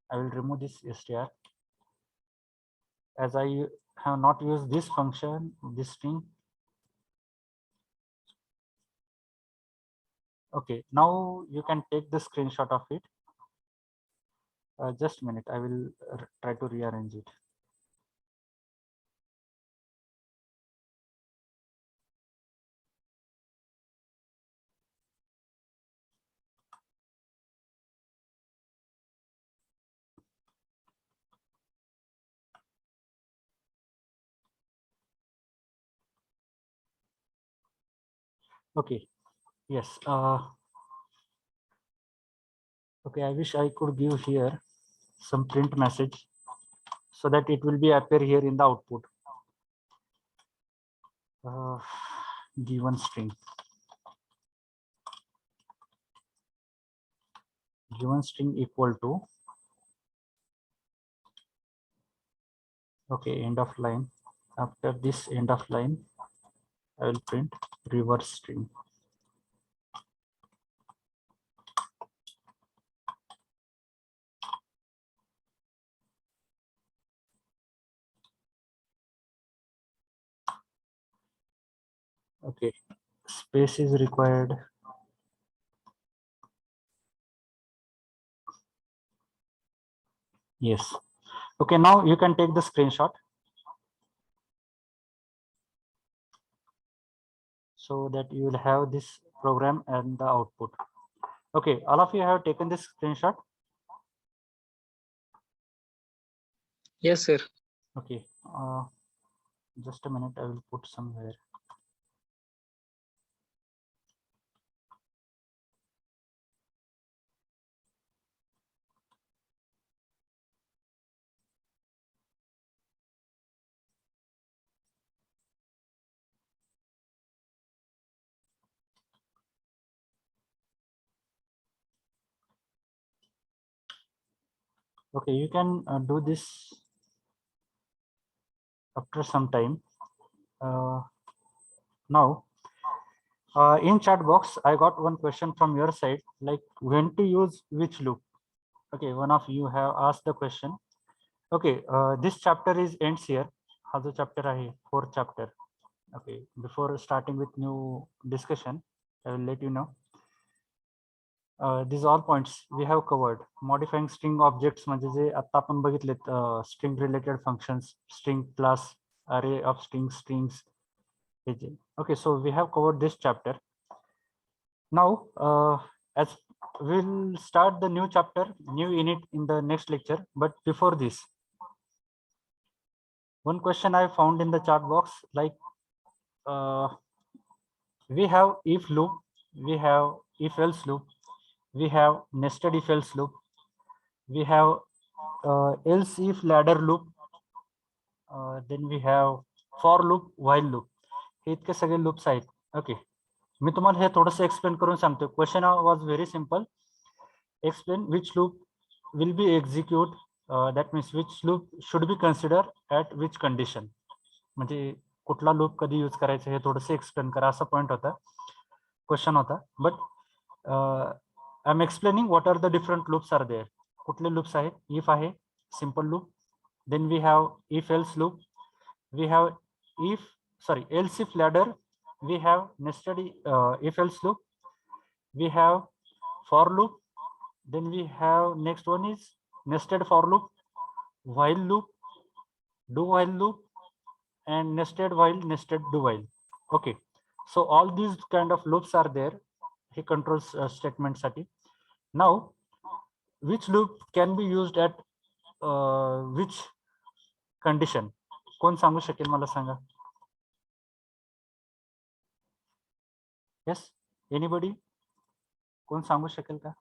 I will remove this str as I have not used this function, this string. Okay, now you can take the screenshot of it. Just a minute, I will try to rearrange it. Okay. Yes. Okay. I wish I could give here some print message so that it will be appear here in the output. Given string. Given string equal to. Okay. End of line. After this end of line, I will print reverse string. Okay. Space is required. Yes. Okay. Now you can take the screenshot so that you will have this program and the output. Okay. All of you have taken this screenshot. Yes, sir. Okay. Just a minute. I will put somewhere. Okay, you can do this after some time. Now, in chat box, I got one question from your side, like when to use which loop. Okay, one of you have asked the question. Okay, this chapter is ends here. हा जो chapter आहे, fourth chapter. Okay, before starting with new discussion, I will let you know. These all points we have covered. Modifying string objects म्हणजे जे आता आपण बघितलेत string related functions, string plus, array of strings. Okay, so we have covered this chapter. Now, as we'll start the new chapter, new unit in the next lecture. But before this, one question I found in the chat box, like we have if loop, we have if else loop, we have nested if else loop, we have else if ladder loop, then we have for loop, while loop. हे इतके सगळे loops आहेत. Okay, मी तुम्हाला हे थोडंसं explain करून सांगतो. Question was very simple. Explain which loop will be execute, that means which loop should be considered at which condition. म्हणजे कुठला loop कधी यूज करायचं हे थोडंसं एक्सप्लेन करा असा पॉइंट होता, क्वेश्चन होता. But I am explaining what are the different loops are there. कुठले लूप्स आहेत? इफ आहे, simple loop. Then we have if else loop, we have if sorry else if ladder, we have nested if else loop, we have for loop. Then we have next one is nested for loop, while loop, do while loop, and nested while, nested do while. Okay, so all these kind of loops are there. He controls statement sati. Now, which loop can be used at which condition? कोण सांगू शकेल मला सांगा? Yes, anybody? कोण सांगू शकेल का?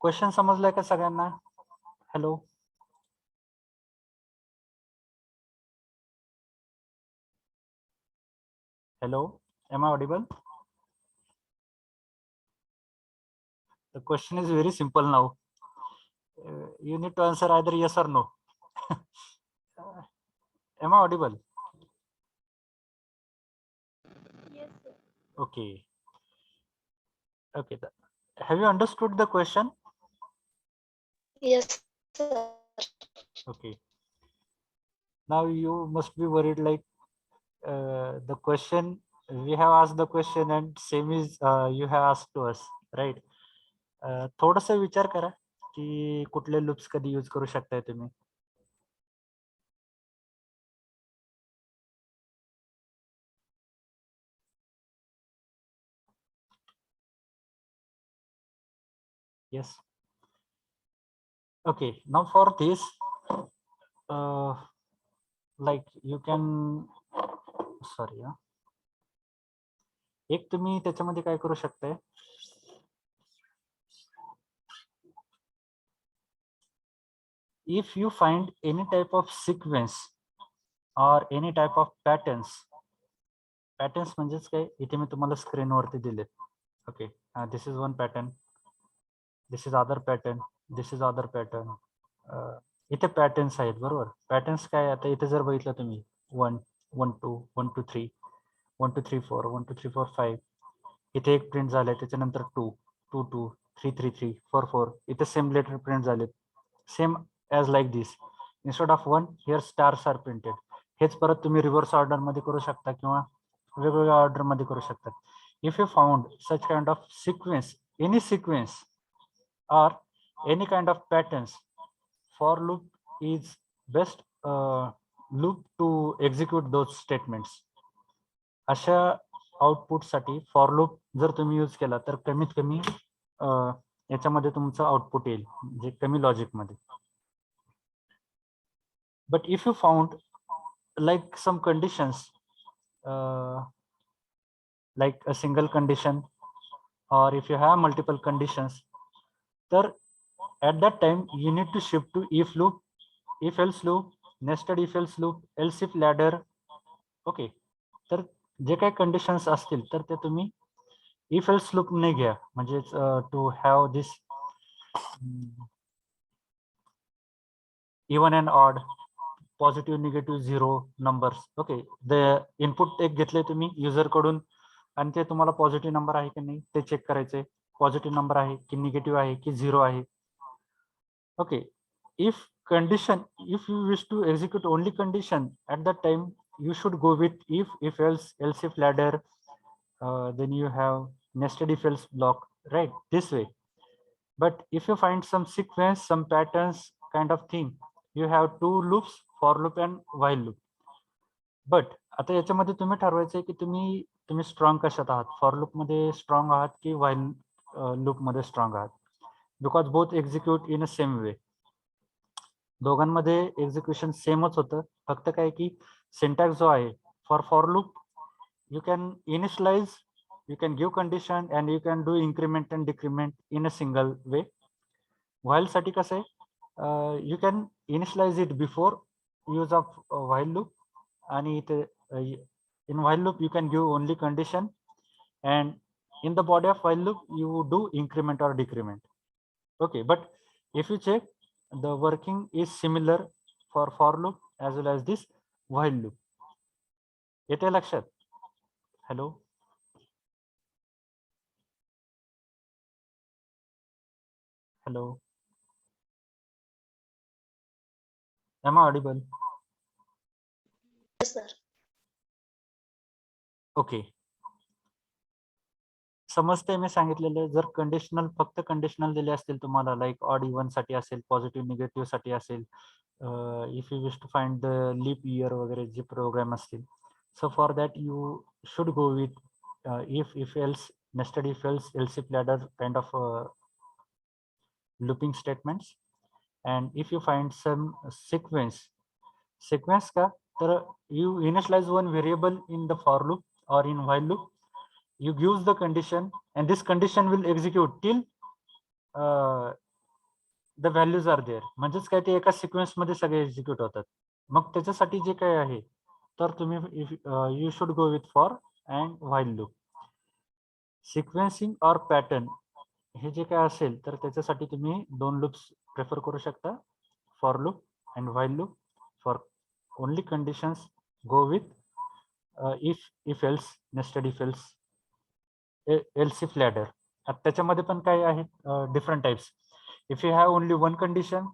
Question समजलाय का सगळ्यांना? Hello, hello, am I audible? The question is very simple now. You need to answer either yes or no. Am I audible? Yes, sir. Okay. Okay. Have you understood the question? Yes, sir. Okay. Now you must be worried like the question, we have asked the question and same is you have asked to us, right? थोडासा विचार करा की कुठले loops कधी use करू शकताय तुम्ही. Yes. Okay, now for this, like you can, sorry, एक तुम्ही त्याच्यामध्ये काय करू शकताय, if you find any type of sequence or any type of patterns म्हणजेच काय, इथे मी तुम्हाला स्क्रीनवरती दिले. Okay, this is one pattern, this is other pattern, this is other pattern. इथे पॅटर्न्स आहेत बरोबर. पॅटर्न्स काय, आता इथे जर बघितलं तुम्ही 1 1 2 1 2 3 1 2 3 4 1 2 3 4 5, इथे एक प्रिंट झालंय, त्याच्यानंतर 2 2 2 3 3 3 4 4, इथे सेम लेटर प्रिंट झालेत, same as like this. Instead of 1 here stars are printed. हेच परत तुम्ही रिव्हर्स ऑर्डर मध्ये करू शकता किंवा वेगवेगळ्या ऑर्डर मध्ये करू शकतात. If you found such kind of sequence, any sequence or any kind of patterns, for loop is best loop to execute those statements. अशा आउटपुट साठी फॉर लूप जर तुम्ही यूज केला तर कमीत कमी याच्यामध्ये तुमचं आउटपुट येईल, म्हणजे कमी लॉजिक मध्ये. But if you found like some conditions, like a single condition, or if you have multiple conditions, तर at that time you need to shift to if loop, if else loop, nested if else loop, else if ladder. Okay, तर जे काही conditions असतील तर ते तुम्ही if else loop ने घ्या, म्हणजे to have this even and odd, positive negative zero numbers. Okay, the input एक घेतले तुम्ही युजर कडून आणि ते तुम्हाला पॉझिटिव्ह नंबर आहे की नाही ते चेक करायचे, पॉझिटिव्ह नंबर आहे की निगेटिव्ह आहे की झिरो आहे. Okay, if condition, if you wish to execute only condition, at that time you should go with if else, else if ladder, then you have nested if else block, right, this way. But if you find some sequence, some patterns kind of thing, you have two loops, for loop and while loop. But आता याच्यामध्ये तुम्ही ठरवायचं की तुम्ही strong कशात आहात, for loop मध्ये strong आहात की while लूप मध्ये स्ट्रॉंग आहात, because both execute in a same way. दोघांमध्ये एक्झिक्युशन सेमच होतं, फक्त काय की सिंटॅक्स जो आहे for loop you can initialize, you can give condition and you can do increment and decrement in a single way. While साठी कसं आहे, you can initialize it before use of while loop, आणि इथे in while loop you can give only condition and in the body of while loop you do increment or decrement. Okay, but if you check, the working is similar for loop as well as this while loop. येते लक्षात? Hello, hello, am I audible? Yes, sir. Okay, समजते मी सांगितलेले. जर conditional, फक्त conditional दिले असतील तुम्हाला, like odd even साठी असेल, पॉझिटिव्ह निगेटिव्ह साठी असेल, if you wish to find the leap year वगैरे जे प्रोग्राम असतील, so for that you should go with if else, nested if else, else if ladder kind of looping statements. And if you find some sequence का, तर you initialize one variable in the for loop or in while loop, you gives the condition and this condition will execute till the values are there. म्हणजेच काय, ते एका sequence मध्ये सगळे execute होतात. मग त्याच्यासाठी जे काय आहे, तर तुम्ही you should go with for and while loop. Sequencing और पॅटर्न हे जे काय असेल तर त्याच्यासाठी तुम्ही दोन लूप्स प्रेफर करू शकता, for loop and while loop. For only conditions go with if else, nested if else, else if ladder. त्याच्यामध्ये पण काय आहेत different types. If you have only one condition,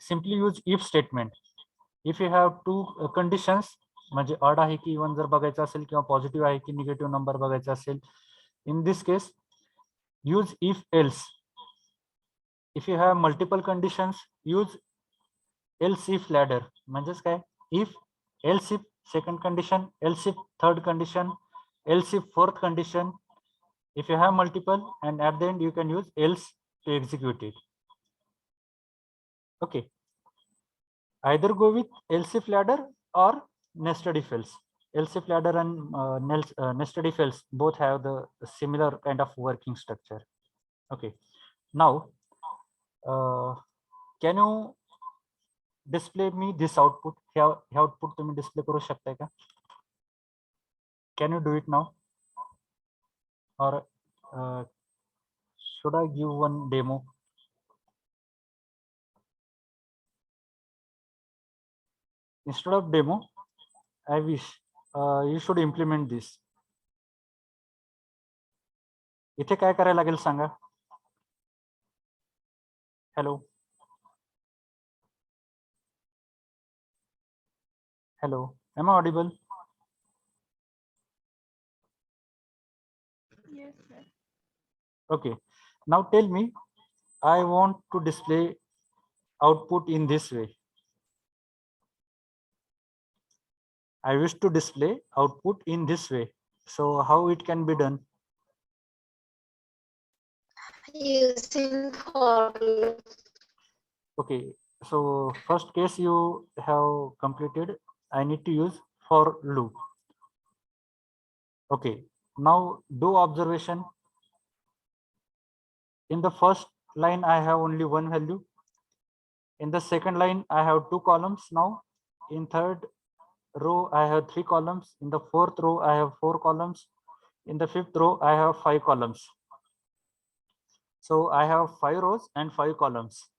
simply use if statement. If you have two conditions, म्हणजे odd आहे की even जर बघायचं असेल किंवा पॉझिटिव्ह आहे की निगेटिव्ह नंबर बघायचा असेल, in this case use if else. if you have multiple conditions, use else if ladder. म्हणजेच काय, if else if second condition, else if third condition, else if fourth condition. If you have multiple, and at the end you can use else to execute it. Okay. Either go with else if ladder or nested if else. Else if ladder and nested if else both have the similar kind of working structure. Okay. Now, can you display me this output? Hey output तुम्ही display करू शकताय का? Can you do it now? Or should I give one demo? Instead of demo, I wish you should implement this. इथे काय करायला लागेल सांगा? Hello. Hello. Am I audible? Yes, sir. Okay. Now tell me, I want to display output in this way. I wish to display output in this way. So how it can be done? Using for loop. Okay. So first case you have completed. I need to use for loop. Okay. Now do observation. In the first line, I have only one value. In the second line, I have two columns now. In third row, I have three columns. In the fourth row, I have four columns. In the fifth row, I have five columns. So I have 5 rows and 5 columns.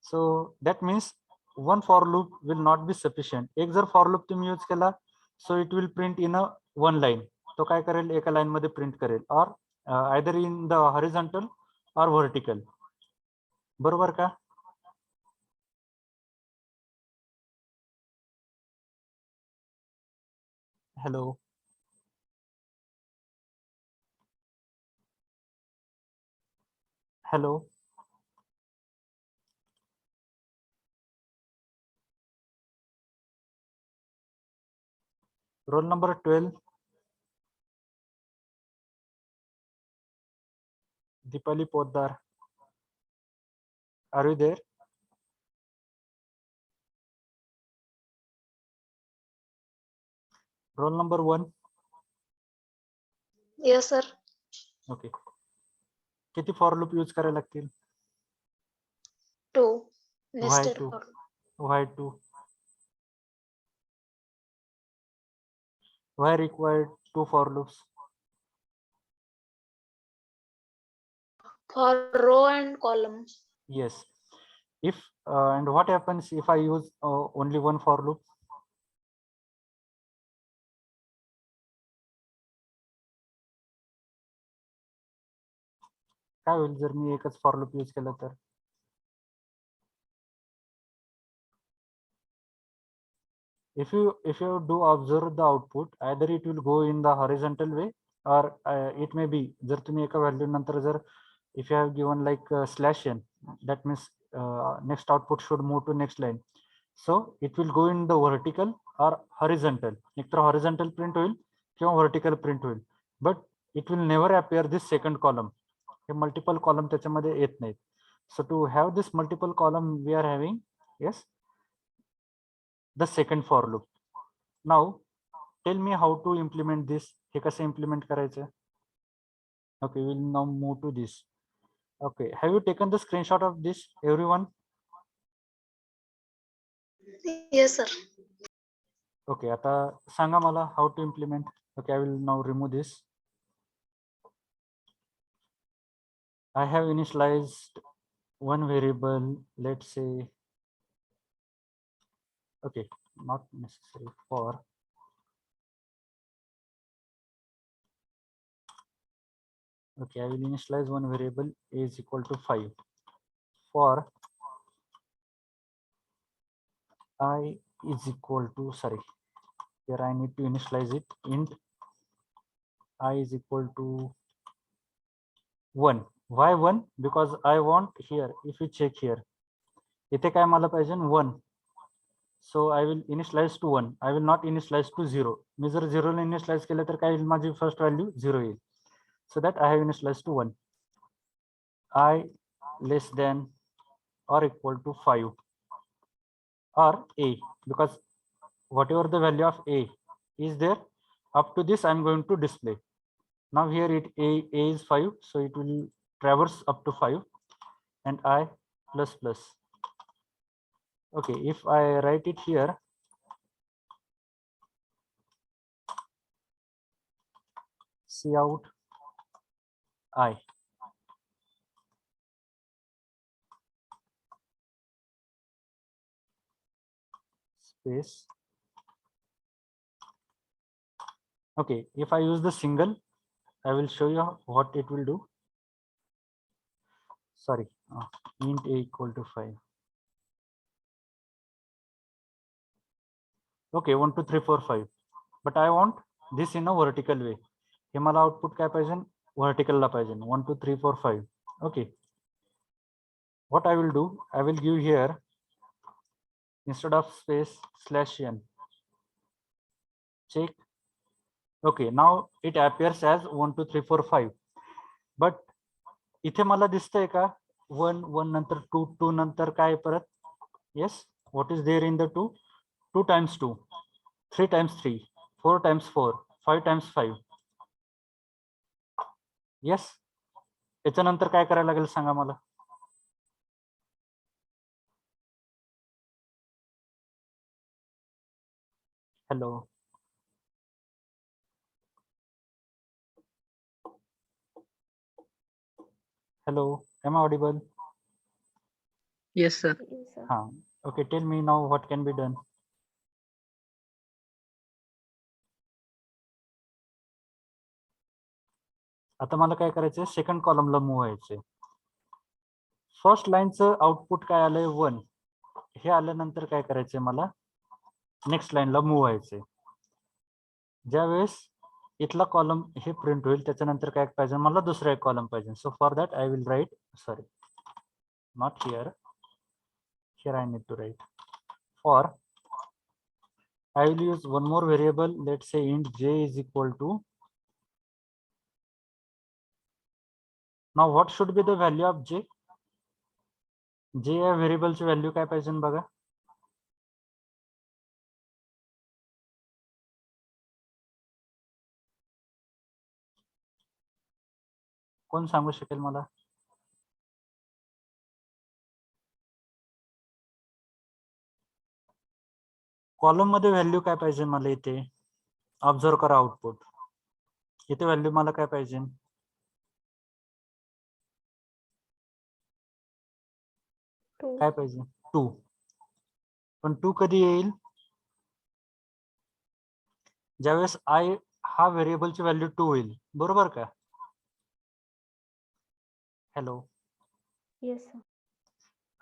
So that means one for loop will not be sufficient. एक जर for loop तुम्ही use केला, so it will print in a one line. तो काय करेल एका line मध्ये print करेल, or either in the horizontal or vertical. बरोबर का? Hello. Hello. Roll number 12. Deepali Poddar. Are you there? Roll number 1. Yes, sir. Okay. किती for loop use करायला लागतील? 2. Why Nested 2? for. Why 2? Why required 2 for loops? For row and column. Yes. If and what happens if I use only one for loop? काय होईल जर मी एकच for loop use केलं तर? If you do observe the output, either it will go in the horizontal way or it may be जर तुम्ही एका value नंतर जर if you have given like /n, that means next output should move to next line. So it will go in the vertical or horizontal. एकतर horizontal print होईल किंवा vertical print होईल. But it will never appear this second column. Hey multiple column त्याच्यामध्ये येत नाहीत. So to have this multiple column we are having, yes, the second for loop. Now tell me how to implement this. हे कसं implement करायचं? Okay, we'll now move to this. Okay, have you taken the screenshot of this, everyone? Yes, sir. Okay, आता सांगा मला how to implement. Okay, I will now remove this. I have initialized one variable, let's say, okay, not necessary for. Okay, I will initialize one variable a is equal to 5 for I is equal to, sorry, here I need to initialize it, int I is equal to 1. Why 1? Because I want here, if you check here, इथे काय मला पाहिजे 1. So I will initialize to 1. I will not initialize to 0. मी जर 0 ने initialize केलं तर काय येईल माझी first value 0 येईल. So that I have initialized to 1. I less than or equal to 5 or a, because whatever the value of a is there, up to this I'm going to display. Now here a is 5, so it will traverse up to 5 and I plus plus. Okay, if I write it here, cout I, space. Okay, if I use the single, I will show you what it will do. Sorry, int a equal to 5. Okay, 1 2 3 4 5, but I want this in a vertical way. हे मला output काय पाहिजे, vertical ला पाहिजे. 1 2 3 4 5. Okay, what I will do, I will give here, instead of space /n, check. Okay, now it appears as 1 2 3 4 5, but इथे मला दिसतंय का 1 1 नंतर 2 2 नंतर काय परत? Yes, what is there in the 2? 2 times 2, 3 times 3, 4 times 4, 5 times 5. Yes, याच्यानंतर काय करायला लागेल सांगा मला. Hello. Hello, am I audible? Yes, sir. Yes, sir. Okay, tell me now what can be done. आता मला काय करायचंय, सेकंड कॉलमला मूव्ह व्हायचंय. फर्स्ट लाईनचं आउटपुट काय आलंय 1, हे आल्यानंतर काय करायचंय मला, नेक्स्ट लाईनला मूव्ह व्हायचंय. ज्यावेळेस इथला कॉलम हे प्रिंट होईल त्याच्यानंतर काय पाहिजे मला, दुसरा एक कॉलम पाहिजे. So for that I will write, sorry not here, here I need to write, for I will use one more variable, let's say int j is equal to, now what should be the value of j? j या व्हेरिएबलची value काय पाहिजे बघा. कोण सांगू शकेल मला? Column मध्ये व्हॅल्यू काय पाहिजे मला इथे, ऑब्झर्व करा आउटपुट. इथे व्हॅल्यू मला काय पाहिजे, काय पाहिजे 2. पण 2 कधी येईल, ज्यावेळेस आय हा व्हेरिएबलची व्हॅल्यू 2 होईल, बरोबर का? हॅलो. Yes, sir.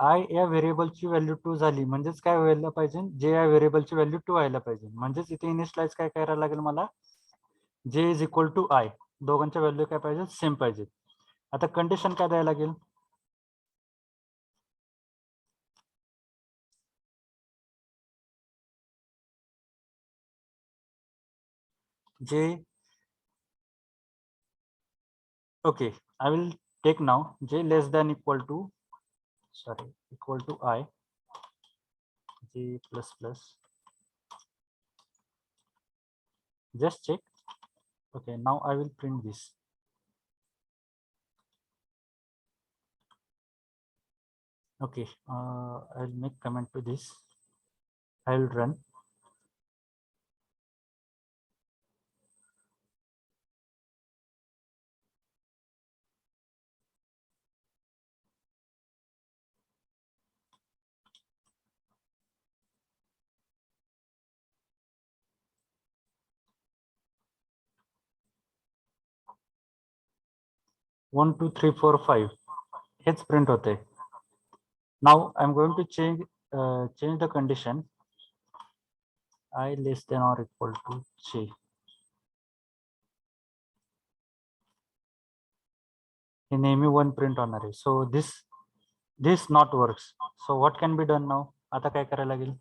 आय या व्हेरिएबलची व्हॅल्यू 2 झाली म्हणजेच काय व्हायला पाहिजे, जे या व्हेरिएबलची व्हॅल्यू 2 व्हायला पाहिजे. म्हणजेच इथे इनिशियलाइज काय करायला लागेल मला, जे इज इक्वल टू आय, दोघांच्या व्हॅल्यू काय पाहिजे, सेम पाहिजे. आता कंडिशन काय द्यायला लागेल, जे, okay, I will take now j less than equal to, sorry, equal to I, j plus plus, just check. Okay, now I will print this. Okay, I'll make comment to this. I'll run. One, two, three, four, five. It's print होते. Now I'm going to change the condition. I less than or equal to j. हे नेहमी 1 print होणार आहे. So this not works. So what can be done now? आता काय करायला लागेल,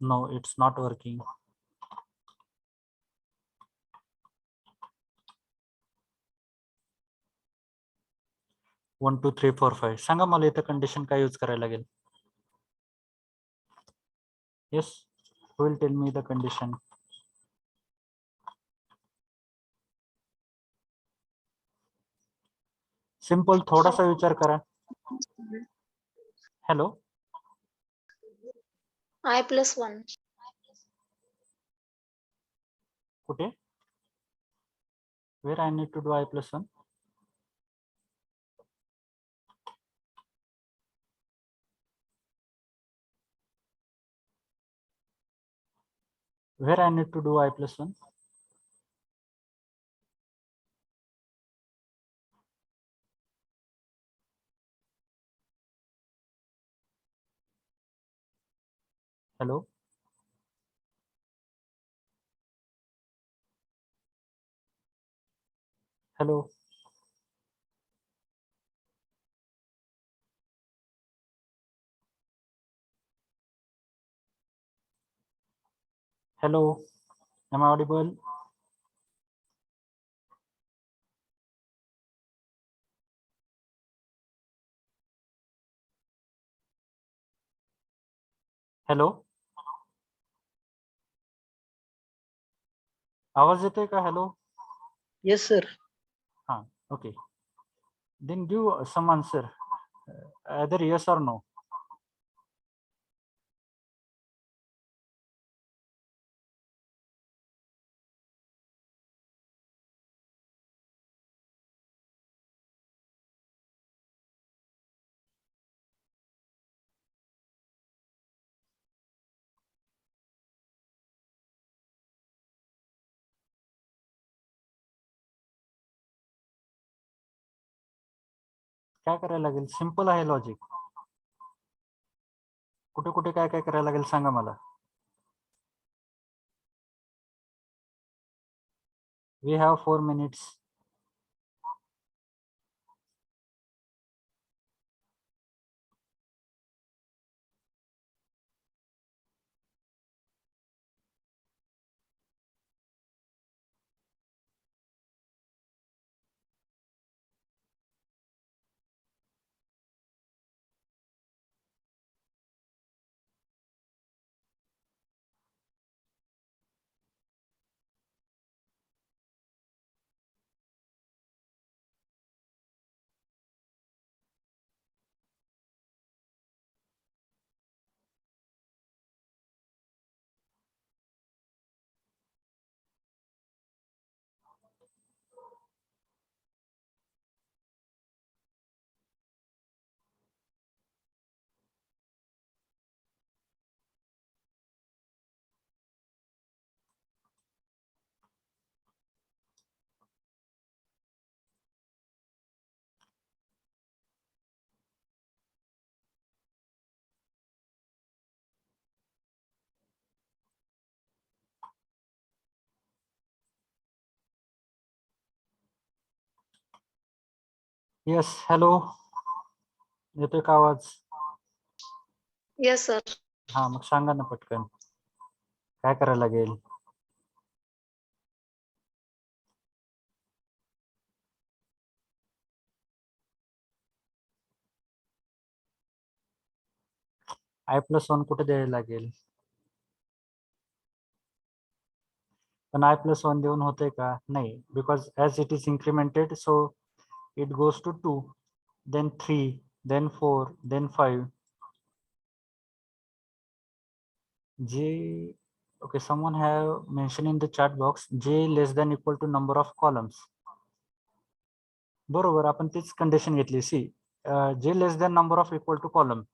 no, it's not working. 1 2 3 4 5 सांगा मला इथं कंडिशन काय यूज करायला लागेल. Yes, will tell me the condition. Simple थोडासा विचार करा. Hello, I+1. कुठे? Where I need to do I+1? Where I need to do I+1? Hello. Hello. Hello. Am I audible? Hello, आवाज येतोय का? हॅलो. Yes, sir. हा, okay. Then give some answer, either yes or no. काय करायला लागेल? Simple आहे logic. कुठे कुठे काय काय करायला लागेल सांगा मला. We have 4 minutes. Yes, hello. येतोय का आवाज? Yes, sir. हा, मग सांगा ना पटकन काय करायला लागेल. I+1 कुठे द्यायला लागेल? पण I+1 देऊन होते का? नाही, because as it is incremented, so it goes to 2, then 3, then 4, then 5. J, okay, someone have mentioned in the chat box j less than equal to number of columns. बरोबर, आपण तीच कंडिशन घेतली. सी, j less than number of equal to column.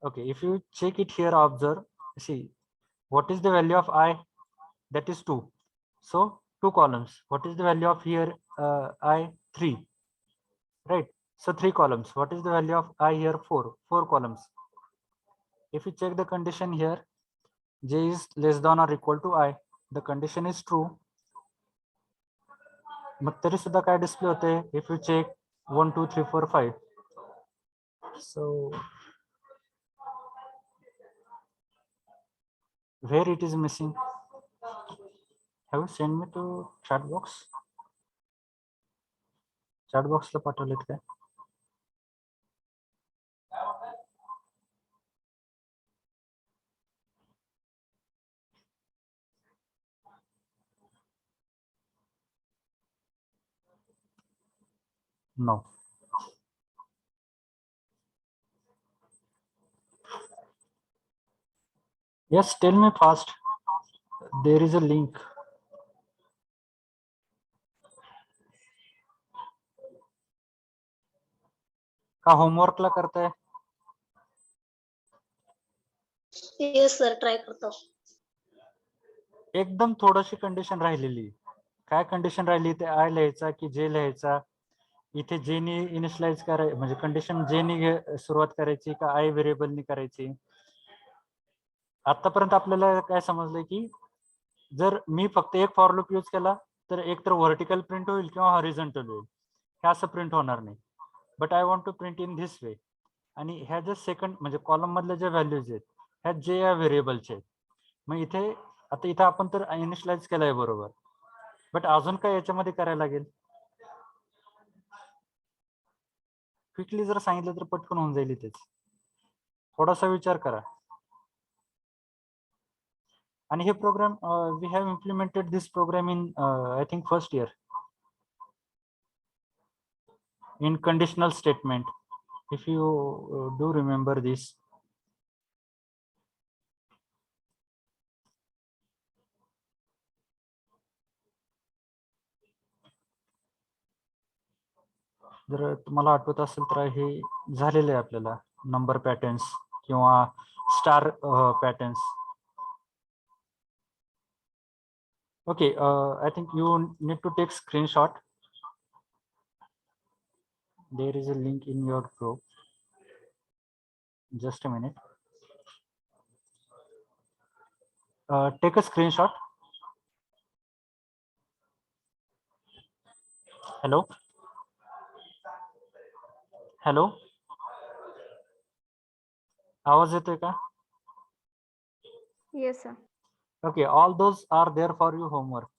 Okay, if you check it here, observe, see, what is the value of I? That is 2. So 2 columns. What is the value of here? I, 3. Right. So 3 columns. What is the value of I here? 4. 4 columns. If you check the condition here, j is less than or equal to I. The condition is true. मग तरी सुद्धा काय display होते? If you check 1 2 3 4 5. So where it is missing? Have you sent me to chat box? Chat box ला पाठवलेत काय? No. Yes, tell me fast. There is a link. का होमवर्कला करताय? Yes, sir. Try करतो. एकदम थोडीशी कंडिशन राहिलेली. काय condition राहिली? ते आय लिहायचा की जे लिहायचा? इथे जे नी इनिशियलाइज करायचं म्हणजे कंडिशन जे नी सुरुवात करायची का आय व्हेरिएबलनी करायची? आतापर्यंत आपल्याला काय समजलंय की जर मी फक्त एक फॉर लूप यूज केला तर एक तर व्हर्टिकल प्रिंट होईल किंवा हॉरिझॉन्टल होईल. हे असं प्रिंट होणार नाही. But I want to print in this way. आणि ह्या ज्या सेकंड म्हणजे कॉलम मधल्या ज्या व्हॅल्यूज आहेत ह्या जे या व्हेरिएबलचे आहेत. मग इथे आता इथे आपण तर इनिशियलाइज केलंय बरोबर. बट अजून काय याच्यामध्ये करायला लागेल? क्विकली जर सांगितलं तर पटकन होऊन जाईल इथेच. थोडासा विचार करा. आणि हे program we have implemented this program in I think first year in conditional statement, if you do remember this. जर तुम्हाला आठवत असेल तर हे झालेलं आहे आपल्याला नंबर पॅटर्न्स किंवा star patterns. Okay, I think you need to take screenshot. There is a link in your group. Just a minute. Take a screenshot. Hello. Hello. आवाज येतोय का? Yes, sir. Okay, all those are there for your homework.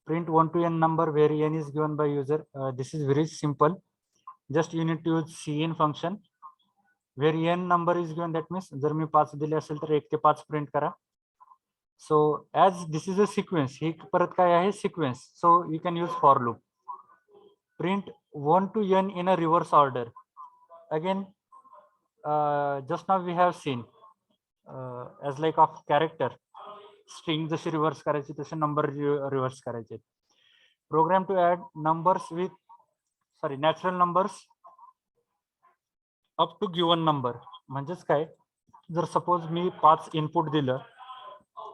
Print 1 to n number where n is given by user. This is very simple. Just you need to use cin function where n number is given. That means जर मी 5 दिले असेल तर 1 ते 5 print करा. So as this is a sequence, ही परत काय आहे? Sequence. So you can use for loop. Print 1 to n in a reverse order. Again, just now we have seen as like of character string जशी reverse करायची तसे number reverse करायचे. Program to add numbers with natural numbers up to given number. म्हणजेच काय, जर suppose मी 5 input दिलं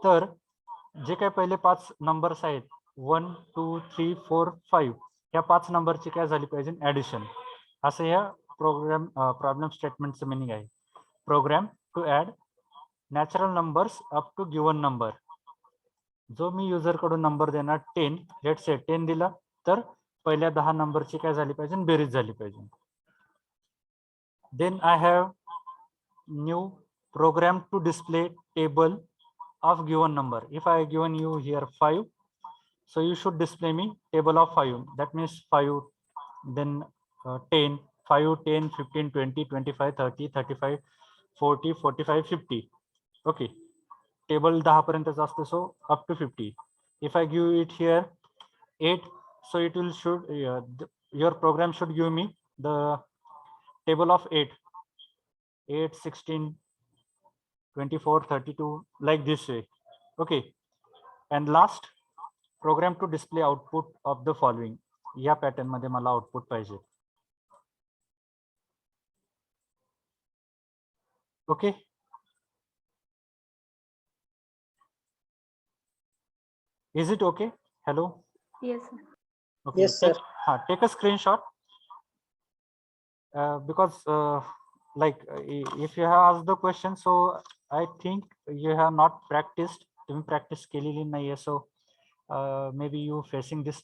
तर जे काय पहिले 5 नंबर्स आहेत 1 2 3 4 5 ह्या 5 नंबरची काय झाली पाहिजे? ऍडिशन. असं या प्रॉब्लेम स्टेटमेंटचं मिनिंग आहे. Program to add natural numbers up to given number. जो मी युजर कडून नंबर देणार 10, लेट्स से 10 दिला तर पहिल्या 10 नंबरची काय झाली पाहिजे? बेरीज झाली पाहिजे. Then I have new program to display table of given number. If I given you here 5, so you should display me table of 5. That means 5, then 10, 5, 10, 15, 20, 25, 30, 35, 40, 45, 50. Okay, table 10 पर्यंतच असतो, so up to 50. If I give it here 8, so it will should your program should give me the table of 8, 16, 24, 32, like this way. Okay, and last program to display output of the following. या pattern मध्ये मला output पाहिजे. Okay, is it okay? Hello. Yes, sir. Okay, Yes, sir. take a screenshot because if you have asked the question, so I think you have not practiced. तुम्ही practice केलेली नाहीये, so maybe you facing this